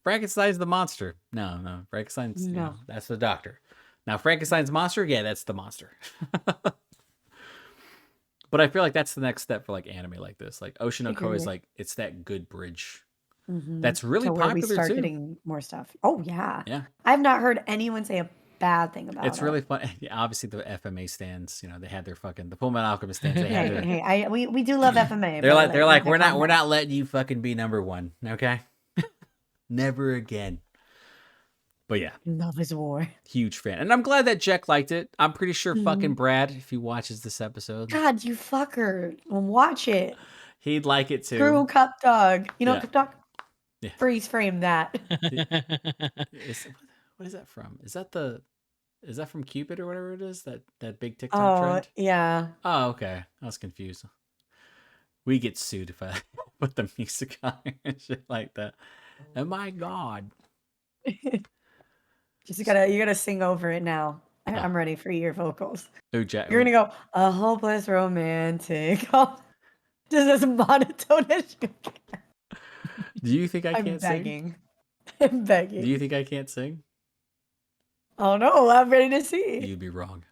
S2: Frankenstein's the monster. No, Frankenstein's
S1: No.
S2: that's the doctor. Now Frankenstein's monster, yeah, that's the monster. But I feel like that's the next step for like anime like this. Like Oshi No Ko is like, it's that good bridge that's really
S1: To where we
S2: popular
S1: start
S2: too.
S1: getting more stuff. Oh yeah.
S2: Yeah,
S1: I've not heard anyone say a bad thing about
S2: it's
S1: it.
S2: really fun. Yeah, obviously the FMA stands, they had their fucking the Fullmetal Alchemist stands. They had their.
S1: Hey, we do love FMA.
S2: They're
S1: but,
S2: like
S1: calm
S2: we're
S1: down.
S2: not letting you fucking be number one, okay? Never again. But yeah,
S1: Love is war.
S2: huge fan, and I'm glad that Jack liked it. I'm pretty sure fucking
S1: Mhm.
S2: Brad, if he watches this episode,
S1: God, you fucker. Watch it.
S2: he'd like it
S1: Screw
S2: too.
S1: Cup Dog. You know
S2: Yeah.
S1: Cup Dog?
S2: Yeah.
S1: Freeze frame that.
S2: What is that from? Is that from Cupid or whatever it is? That big TikTok
S1: Oh,
S2: trend?
S1: yeah.
S2: Oh, okay. I was confused. We get sued if I put the music on and shit like that. Oh my god.
S1: You gotta sing over it now.
S2: Oh.
S1: I'm ready for your vocals.
S2: Oh, Jack.
S1: You're gonna go a hopeless romantic. Oh, just as monotone as you can.
S2: Do you think I
S1: I'm
S2: can't sing?
S1: begging. I'm begging.
S2: Do you think I can't sing?
S1: Oh no, I'm ready to see.
S2: You'd be wrong.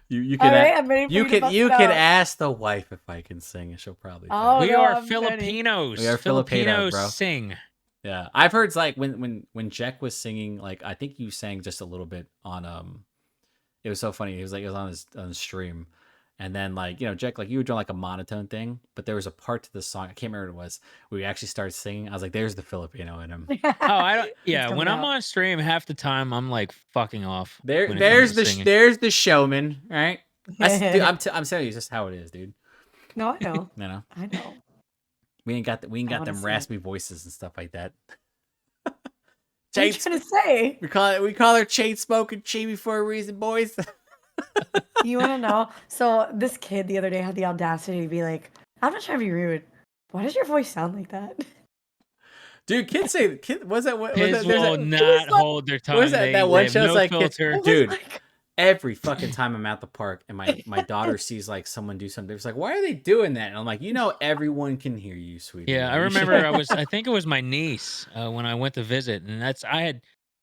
S2: You
S1: All
S2: can
S1: right, I'm ready for you to bust
S2: you
S1: it
S2: can
S1: out.
S2: ask the wife if I can sing, and she'll probably tell
S1: Oh
S2: you.
S3: We
S1: no,
S3: are
S1: I'm ready.
S3: Filipinos.
S2: We are Filipinos, bro.
S3: Sing.
S2: Yeah, I've heard like when Jack was singing, like I think you sang just a little bit on It was so funny. It was on his stream, and then like Jack, like you were doing like a monotone thing, but there was a part to the song, I can't remember what it was, where we actually started singing. I was like, "There's the Filipino in him."
S3: Oh, I don't.
S1: It's
S3: Yeah,
S1: coming
S3: when I'm
S1: out.
S3: on stream, half the time I'm like fucking off.
S2: There,
S3: when it
S2: there's
S3: comes
S2: the
S3: to singing.
S2: there's the showman, right? Dude, I'm telling you, just how it is, dude.
S1: No, I know.
S2: You know,
S1: I know.
S2: we ain't got
S1: I
S2: them
S1: wanna sing.
S2: raspy voices and stuff like that.
S1: What are you trying to say?
S2: We call her chain smoking Chibi for a reason, boys.
S1: You want to know? So this kid the other day had the audacity to be like, "I'm not trying to be rude. Why does your voice sound like that?"
S2: Dude, kids was that what was
S3: Kids
S2: that?
S3: will not hold their tongue.
S2: What was that?
S3: They
S2: That one
S3: have
S2: show? It's
S3: no
S2: like
S3: filter.
S1: It was
S2: dude.
S1: like-
S2: Every fucking time I'm at the park and my daughter sees like someone do something, it's like, why are they doing that? And I'm like, everyone can hear you, sweetie.
S3: Yeah, I remember I think it was my niece when I went to visit, and this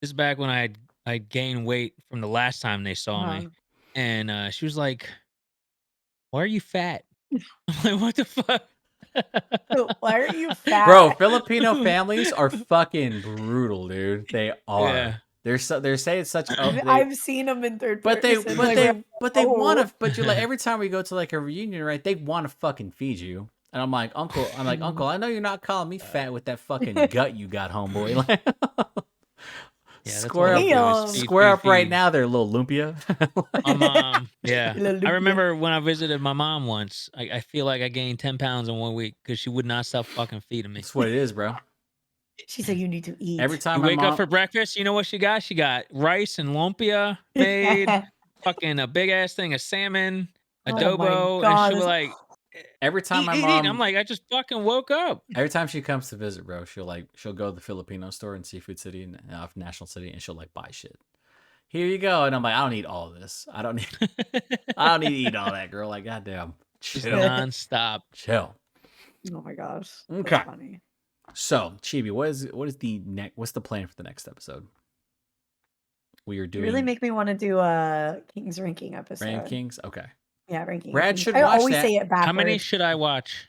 S3: is back when I gained weight from the last time they saw me, and she was like, "Why are you fat?" I'm like, "What the fuck?"
S1: Why are you fat?
S2: Bro, Filipino families are fucking brutal, dude. They are.
S3: Yeah.
S2: They're saying such.
S1: I've seen them in third
S2: But
S1: person.
S2: they want to. But you're like, every time we go to like a reunion, right? They want to fucking feed you. And I'm like, Uncle. I know you're not calling me fat with that fucking gut you got, homeboy. Like,
S3: Yeah,
S2: square up, square up right now, there, little lumpia.
S3: My mom, yeah.
S1: Little
S3: I
S1: lumpia.
S3: remember when I visited my mom once. I feel like I gained 10 pounds in 1 week because she would not stop fucking feeding me.
S2: That's what it is, bro.
S1: She said you need to eat.
S2: Every time
S3: You wake up for breakfast, you know what she got? She got rice and lumpia made, fucking a big ass thing of salmon, adobo, and she was like,
S2: every time
S3: eat,
S2: my
S3: eat,
S2: mom,
S3: eat. I'm like, I just fucking woke up.
S2: every time she comes to visit, bro, she'll go to the Filipino store in Seafood City and National City, and she'll like buy shit. Here you go, and I'm like, I don't need all of this. I don't need to eat all that, girl. Like, goddamn,
S3: Just
S2: chill,
S3: nonstop.
S2: chill.
S1: Oh my gosh. That's
S2: Okay.
S1: funny.
S2: So, Chibi, what's the plan for the next episode? We are
S1: You
S2: doing
S1: really make me want to do a King's ranking episode.
S2: rankings. Okay.
S1: Yeah, ranking.
S2: Brad
S1: Kings.
S2: should
S1: I
S2: watch
S1: always
S2: that.
S1: say it backwards.
S3: How many should I watch?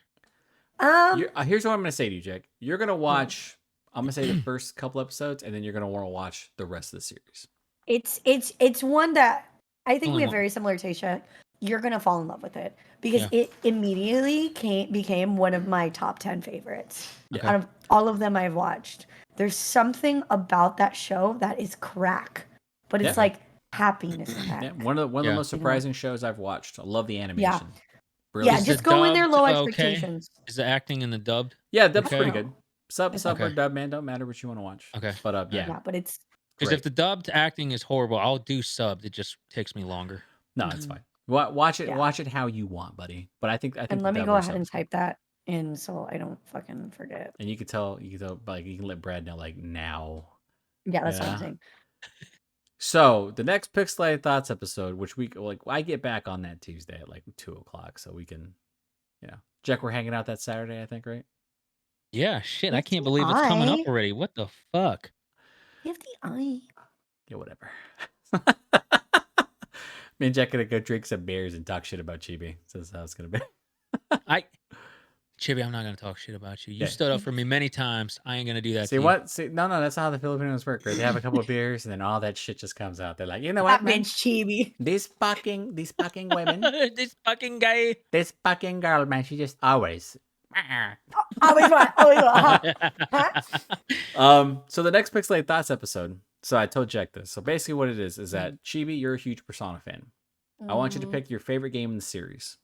S2: Here's what I'm gonna say to you, Jack. You're gonna watch. I'm gonna say the first couple episodes, and then you're gonna want to watch the rest of the series.
S1: It's one that I think
S3: Only
S1: we have
S3: one.
S1: very similar taste. You're gonna fall in love with it because
S3: Yeah.
S1: it immediately became one of my top 10 favorites.
S3: Okay.
S1: Out of all of them I've watched, there's something about that show that is crack, but it's
S2: Yeah.
S1: like happiness crack.
S2: Yeah, one of the
S3: Yeah.
S2: most surprising shows I've watched. I love the animation.
S1: Yeah,
S2: Brilliant.
S3: Is
S1: just
S3: the
S1: go in there
S3: dubbed
S1: low
S3: okay?
S1: expectations.
S3: Is the acting in the dubbed?
S2: Yeah, that's
S3: Okay.
S2: pretty good. Sub
S1: Okay.
S2: or dub, man, don't matter what you want to watch.
S3: Okay.
S2: But yeah,
S1: Yeah, but it's
S3: Because
S2: great.
S3: if the dubbed acting is horrible, I'll do subbed. It just takes me longer.
S2: No, it's fine. Watch it.
S1: Yeah.
S2: Watch it how you want, buddy. But I think
S1: and
S2: the
S1: let me
S2: dub
S1: go
S2: or
S1: ahead
S2: sub
S1: and
S2: is good.
S1: type that in so I don't fucking forget.
S2: And you can tell, like you can let Brad know, like now.
S1: Yeah, that's what
S2: Yeah.
S1: I'm saying.
S2: So the next Pixelated Thoughts episode, which I get back on that Tuesday at like 2:00, so we can, Jack, we're hanging out that Saturday, I think, right?
S3: Yeah, shit. I
S1: Yes,
S3: can't believe it's coming up
S1: I-
S3: already. What the fuck?
S1: You have the eye.
S2: Yeah, whatever. Me and Jack gonna go drink some beers and talk shit about Chibi. So that's how it's gonna be.
S3: Chibi, I'm not gonna talk shit about you. You
S2: Yeah.
S3: stood up for me many times. I ain't gonna do that.
S2: See
S3: to you.
S2: what? See, no, that's not how the Filipinos work, right? They have a couple of beers and then all that shit just comes out. They're like, you know what,
S1: That
S2: man?
S1: bitch Chibi.
S2: These fucking women,
S3: This fucking guy.
S2: this fucking girl, man, she just always.
S1: Always want. Huh?
S2: So the next Pixelated Thoughts episode. So I told Jack this. So basically, what it is that Chibi, you're a huge Persona fan. I want you to pick your favorite game in the series.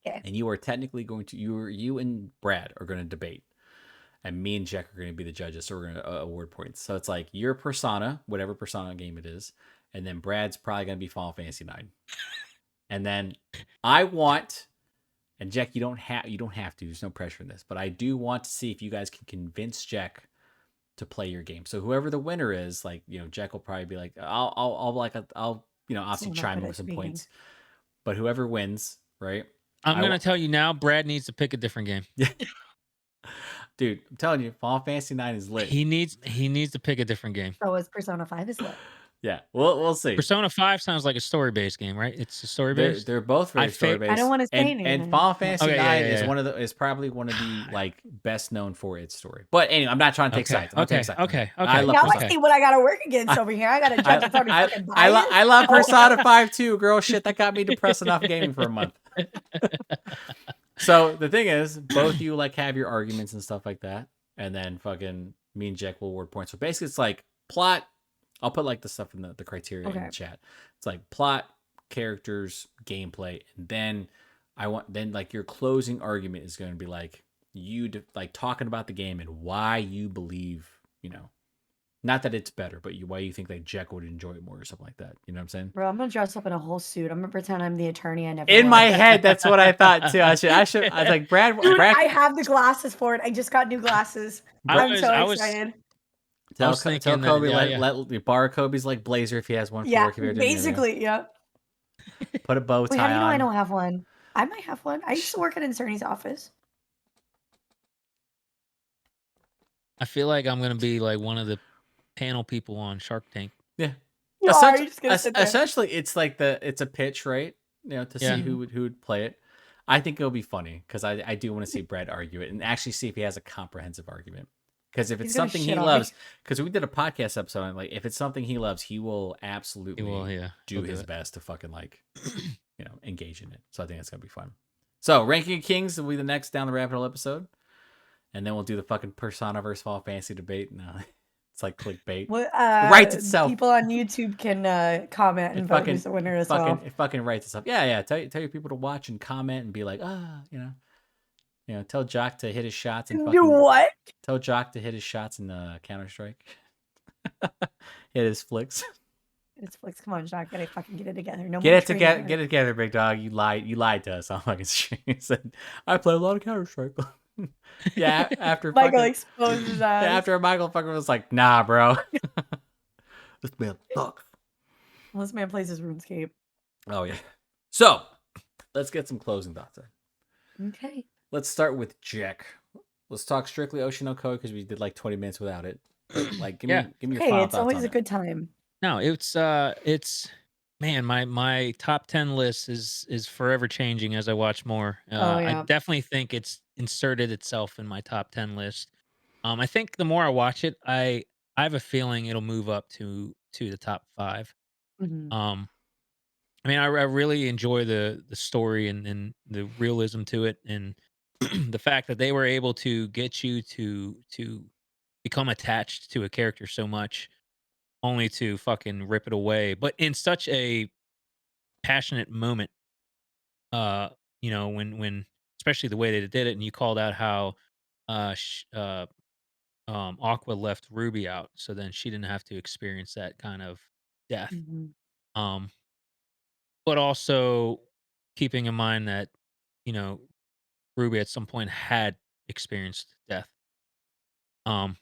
S1: Okay.
S2: And you are technically going to you and Brad are going to debate, and me and Jack are going to be the judges. So we're going to award points. So it's like your Persona, whatever Persona game it is, and then Brad's probably going to be Final Fantasy 9. And then I want, and Jack, you don't have to. There's no pressure in this, but I do want to see if you guys can convince Jack to play your game. So whoever the winner is, like Jack will probably be like, I'll obviously chime in with some points, but whoever wins, right?
S3: I'm gonna tell you now. Brad needs to pick a different game.
S2: Yeah, dude, I'm telling you, Final Fantasy 9 is lit.
S3: He needs to pick a different game.
S1: So is Persona 5 is lit.
S2: Yeah, we'll see.
S3: Persona 5 sounds like a story-based game, right? It's a story-based.
S2: They're both very story-based.
S1: I don't want to say anything.
S2: And Final Fantasy 9
S3: yeah.
S2: is probably one of the like best known for its story. But anyway, I'm not trying to take sides.
S3: Okay.
S2: I love
S1: Now
S2: Persona.
S1: I see what I gotta work against over here. I gotta judge.
S2: I love Persona 5 too, girl. Shit, that got me depressed enough gaming for a month. So the thing is, both you like have your arguments and stuff like that, and then fucking me and Jack will award points. So basically, it's like plot. I'll put like the stuff in the criteria in the chat. It's like plot, characters, gameplay, and then like your closing argument is going to be like like talking about the game and why you believe, not that it's better, but why you think like Jack would enjoy it more or something like that. You know what I'm saying?
S1: Bro, I'm gonna dress up in a whole suit. I'm gonna pretend I'm the attorney. I never.
S2: In
S1: was.
S2: my head, that's what I thought too. I was like, Brad.
S1: Dude,
S2: Brad,
S1: I have the glasses for it. I just got new glasses. I'm so excited.
S2: Tell
S3: thinking
S2: Kobe
S3: that,
S2: let borrow Kobe's like blazer if he has one. For
S1: Yeah,
S2: work if you're doing it,
S1: basically, yeah.
S2: Put a bow tie
S1: Wait, how do you know
S2: on.
S1: I don't have one? I might have one. I used to work at an attorney's office.
S3: I feel like I'm gonna be like one of the panel people on Shark Tank.
S2: Yeah.
S1: No, are you just gonna sit there?
S2: Essentially, it's like it's a pitch, right? To see who would play it. I think it'll be funny because I do want to see Brad argue it and actually see if he has a comprehensive argument. Because if it's something he loves, because we did a podcast episode, and like if it's something he loves, he will absolutely do his best to fucking like, engage in it. So I think it's gonna be fun. So Ranking of Kings will be the next down the rabbit hole episode, and then we'll do the fucking Persona versus Final Fantasy debate. No, it's like clickbait. Writes itself.
S1: People on YouTube can comment and vote who's the winner as well.
S2: It fucking writes itself. Yeah. Tell your people to watch and comment and be like, tell Jock to hit his shots and
S1: Do what?
S2: Tell Jock to hit his shots in the Counter-Strike. Hit his flicks.
S1: It's flicks. Come on, Jock. Gotta fucking get it together. No
S2: Get it together, big dog. You lied to us on fucking stream. You said I play a lot of Counter-Strike. Yeah, after
S1: Michael exposed his eyes.
S2: Yeah, after Michael fucking was like, nah, bro. This man sucks.
S1: Well, this man plays his RuneScape.
S2: Oh yeah. So let's get some closing thoughts in.
S1: Okay.
S2: Let's start with Jack. Let's talk strictly Oshi No Ko because we did like 20 minutes without it. Like, give me your final
S1: it's
S2: thoughts
S1: always
S2: on
S1: a good time.
S3: No, it's man, my top 10 list is forever changing as I watch more. I definitely think it's inserted itself in my top 10 list. I think the more I watch it, I have a feeling it'll move up to the top 5.
S1: Mhm.
S3: I mean, I really enjoy the story and the realism to it, and the fact that they were able to get you to become attached to a character so much, only to fucking rip it away, but in such a passionate moment. Uh, when especially the way they did it, and you called out how Aqua left Ruby out, so then she didn't have to experience that kind of death.
S1: Mhm.
S3: Um, but also keeping in mind that, you know, Ruby at some point had experienced death. Um,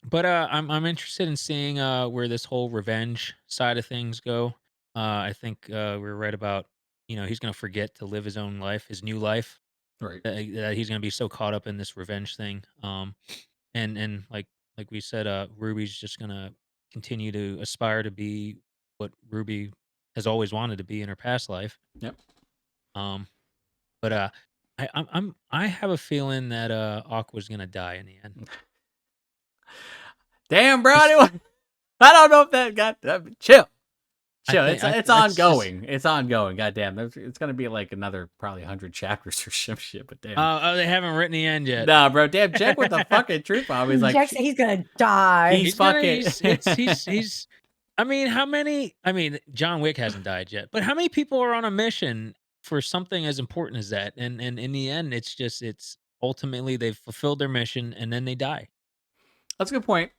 S3: but I'm interested in seeing where this whole revenge side of things go. I think we're right about, he's gonna forget to live his own life, his new life.
S2: Right.
S3: That he's gonna be so caught up in this revenge thing. And like we said, Ruby's just gonna continue to aspire to be what Ruby has always wanted to be in her past life.
S2: Yep.
S3: Um, but I have a feeling that Aqua's gonna die in the end.
S2: Damn, bro.
S3: Just-
S2: I don't know if that got chill.
S3: I
S2: Chill.
S3: think
S2: It's
S3: that's just-
S2: ongoing. It's ongoing. Goddamn. It's gonna be like another probably 100 chapters or some shit. But damn.
S3: Oh, they haven't written the end yet.
S2: Nah, bro. Damn. Jack with the fucking truth bomb. He's like,
S1: Jack said he's gonna die.
S2: He's
S3: gonna-
S2: fucking-
S3: he's. I mean, how many? I mean, John Wick hasn't died yet, but how many people are on a mission for something as important as that? And in the end, it's ultimately they've fulfilled their mission and then they die.
S2: That's a good point.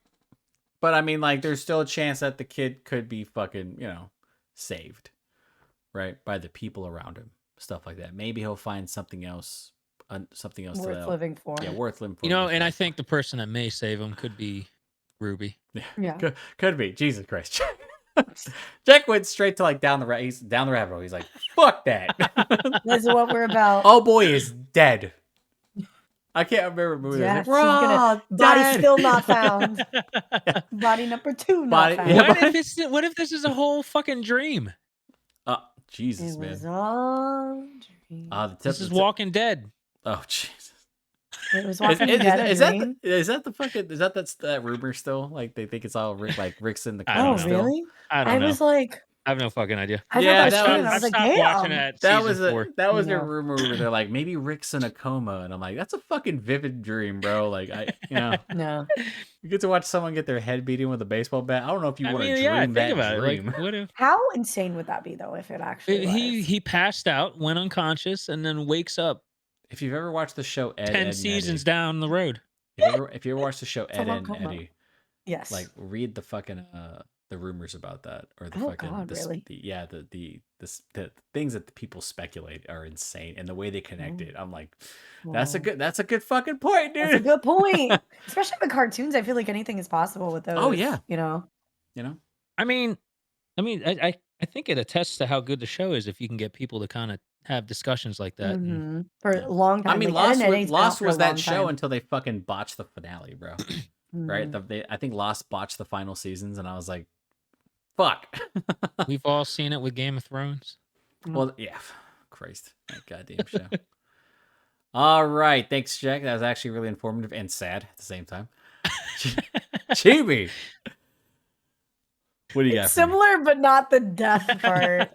S2: But I mean, like, there's still a chance that the kid could be fucking, saved, right, by the people around him, stuff like that. Maybe he'll find something else
S1: Worth living for.
S2: Yeah, worth living for.
S3: And I think the person that may save him could be Ruby.
S1: Yeah.
S2: Could be. Jesus Christ. Jack went straight to like he's down the rabbit hole. He's like, fuck that.
S1: This is what we're about.
S2: Oh boy is dead. I can't remember movie.
S1: Yeah,
S2: Like,
S1: she's gonna body
S2: dead.
S1: still not found. Body number 2 not
S2: Body-
S1: found.
S2: yeah,
S3: What if this is a whole fucking dream?
S2: Jesus,
S1: It
S2: man.
S1: was all dream.
S3: This is Walking Dead.
S2: Oh Jesus.
S1: It was Walking Dead.
S2: Is that the fucking that's that rumor still? Like they think it's all Rick's in the
S3: I
S2: coma
S3: don't
S1: Oh,
S3: know.
S2: still?
S1: really?
S3: I don't
S1: I
S3: know.
S1: was like,
S3: I have no fucking idea.
S1: I
S2: Yeah,
S1: thought that
S2: that
S1: was,
S2: was-
S1: I was
S3: I
S1: like,
S3: stopped watching
S1: damn.
S3: that
S2: That
S3: season 4.
S2: that was their
S1: No.
S2: rumor where they're like, maybe Rick's in a coma, and I'm like, that's a fucking vivid dream, bro. Like
S1: No.
S2: you get to watch someone get their head beaten with a baseball bat. I don't know if you want to dream
S3: think
S2: that
S3: about
S2: dream.
S3: it. Like, what if
S1: How insane would that be, though, if it actually was?
S3: he passed out, went unconscious, and then wakes up
S2: If you've ever watched the show Ed,
S3: 10
S2: Ed and
S3: seasons
S2: Eddie,
S3: down the road?
S2: if you ever watched the show
S1: a
S2: Ed,
S1: long
S2: Ed and
S1: coma.
S2: Eddie,
S1: Yes.
S2: like read the fucking the rumors about that or the
S1: Oh,
S2: fucking
S1: God, really?
S2: the things that the people speculate are insane and the way they connect
S1: Oh.
S2: it. I'm like,
S1: Wow.
S2: that's a good fucking point, dude.
S1: That's a good point. Especially with cartoons, I feel like anything is possible with those.
S2: Oh, yeah.
S1: You know?
S2: You know?
S3: I mean, I think it attests to how good the show is if you can get people to kind of have discussions like that. And
S1: Mhm. For a long time.
S2: I mean,
S1: like, Ed
S2: Lost
S1: and Eddie's been out
S2: Lost
S1: for a
S2: was that
S1: long
S2: show
S1: time.
S2: until they fucking botched the finale, bro. Right?
S1: Mhm.
S2: I think Lost botched the final seasons, and I was like, fuck.
S3: we've all seen it with Game of Thrones.
S2: Well, yeah. Christ. That goddamn show. All right. Thanks, Jack. That was actually really informative and sad at the same time. Chibi. What do you got?
S1: It's
S2: for me?
S1: similar, but not the death part.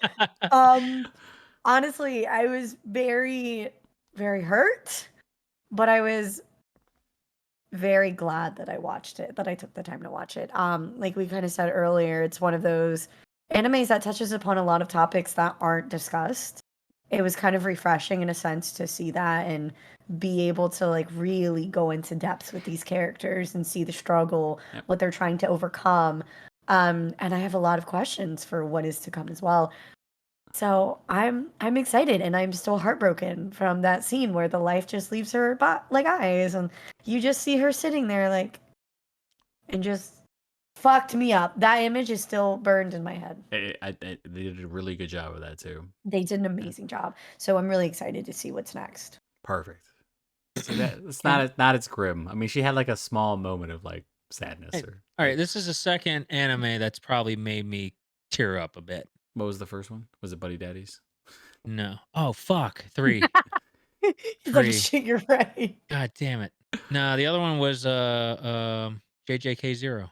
S1: Honestly, I was very, very hurt, but I was very glad that I watched it, that I took the time to watch it. Like we kind of said earlier, it's one of those animes that touches upon a lot of topics that aren't discussed. It was kind of refreshing in a sense to see that and be able to like really go into depth with these characters and see the struggle,
S2: Yep.
S1: what they're trying to overcome. And I have a lot of questions for what is to come as well. So I'm excited, and I'm still heartbroken from that scene where the life just leaves her like eyes, and you just see her sitting there like, and just fucked me up. That image is still burned in my head.
S2: They did a really good job of that too.
S1: They did an amazing job. So I'm really excited to see what's next.
S2: Perfect. So it's not as grim. I mean, she had like a small moment of like sadness.
S3: Hey,
S2: Or
S3: All right, this is the second anime that's probably made me tear up a bit.
S2: what was the first one? Was it Buddy Daddies?
S3: No. Oh fuck. 3.
S1: He's like,
S3: Free.
S1: shit, you're right.
S3: God damn it. No, the other one was JJK0.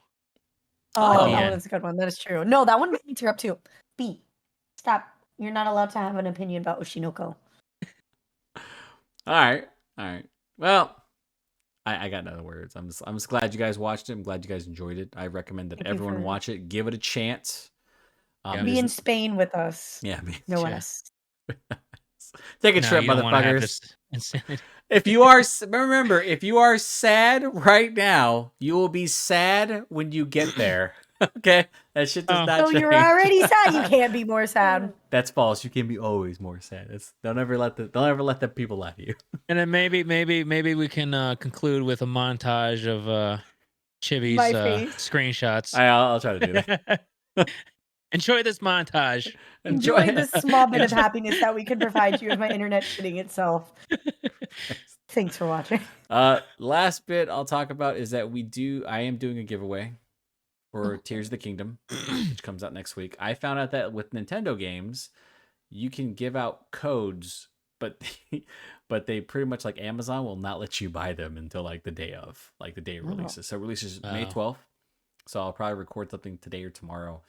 S1: Oh,
S2: Oh.
S1: that
S3: VPN.
S1: one is a good one. That is true. No, that one made me tear up too. B, stop. You're not allowed to have an opinion about Oshi No Ko.
S2: All right. Well, I got no words. I'm just glad you guys watched it. I'm glad you guys enjoyed it. I recommend that
S1: Thank you
S2: everyone
S1: for-
S2: watch it. Give it a chance.
S3: Yeah.
S1: Be in
S2: there's-
S1: Spain with us.
S2: yeah,
S1: No
S3: Yeah.
S1: S.
S2: take a
S3: No,
S2: trip,
S3: you don't want to have
S2: motherfuckers.
S3: this insanity.
S2: If you are remember, if you are sad right now, you will be sad when you get there. Okay, that shit does
S3: Oh.
S2: not
S1: So
S2: change.
S1: you're already sad. You can't be more sad.
S2: That's false. You can be always more sad. Don't ever let the people lie to you.
S3: And then maybe we can conclude with a montage of Chibi's
S1: My face.
S3: screenshots.
S2: I'll try to do that.
S3: Enjoy this montage.
S1: Enjoy this small bit of
S2: Enjoy-
S1: happiness that we can provide you with my internet shitting itself. Thanks for watching.
S2: Last bit I'll talk about is that I am doing a giveaway for Tears of the Kingdom, which comes out next week. I found out that with Nintendo games, you can give out codes, but they pretty much, like Amazon, will not let you buy them until like the day of, like the day it releases. So it releases May 12th. So I'll probably record something today or tomorrow,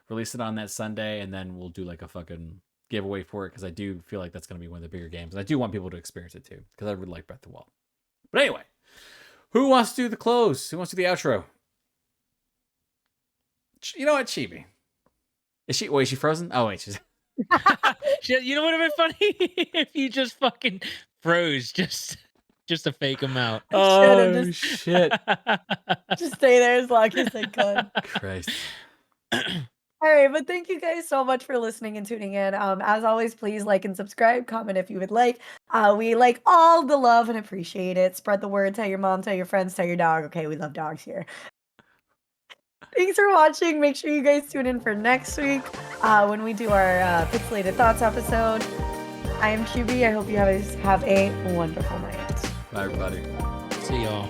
S2: release it on that Sunday, and then we'll do like a fucking giveaway for it, because I do feel like that's going to be one of the bigger games, and I do want people to experience it too, because I really like Breath of the Wild. But anyway, who wants to do the close? Who wants to do the outro? You know what, Chibi? Is she frozen? Oh wait, she's
S3: Shit, you know what would have been funny if you just fucking froze just to fake him out.
S1: Should've
S2: shit.
S1: Just stay there as long as I could.
S2: Christ.
S1: All right, but thank you guys so much for listening and tuning in. As always, please like and subscribe, comment if you would like. We like all the love and appreciate it. Spread the word, tell your mom, tell your friends, tell your dog. Okay, we love dogs here. Thanks for watching. Make sure you guys tune in for next week when we do our Pixelated Thoughts episode. I am Chibi. I hope you guys have a wonderful night.
S2: Bye, everybody.
S3: See y'all.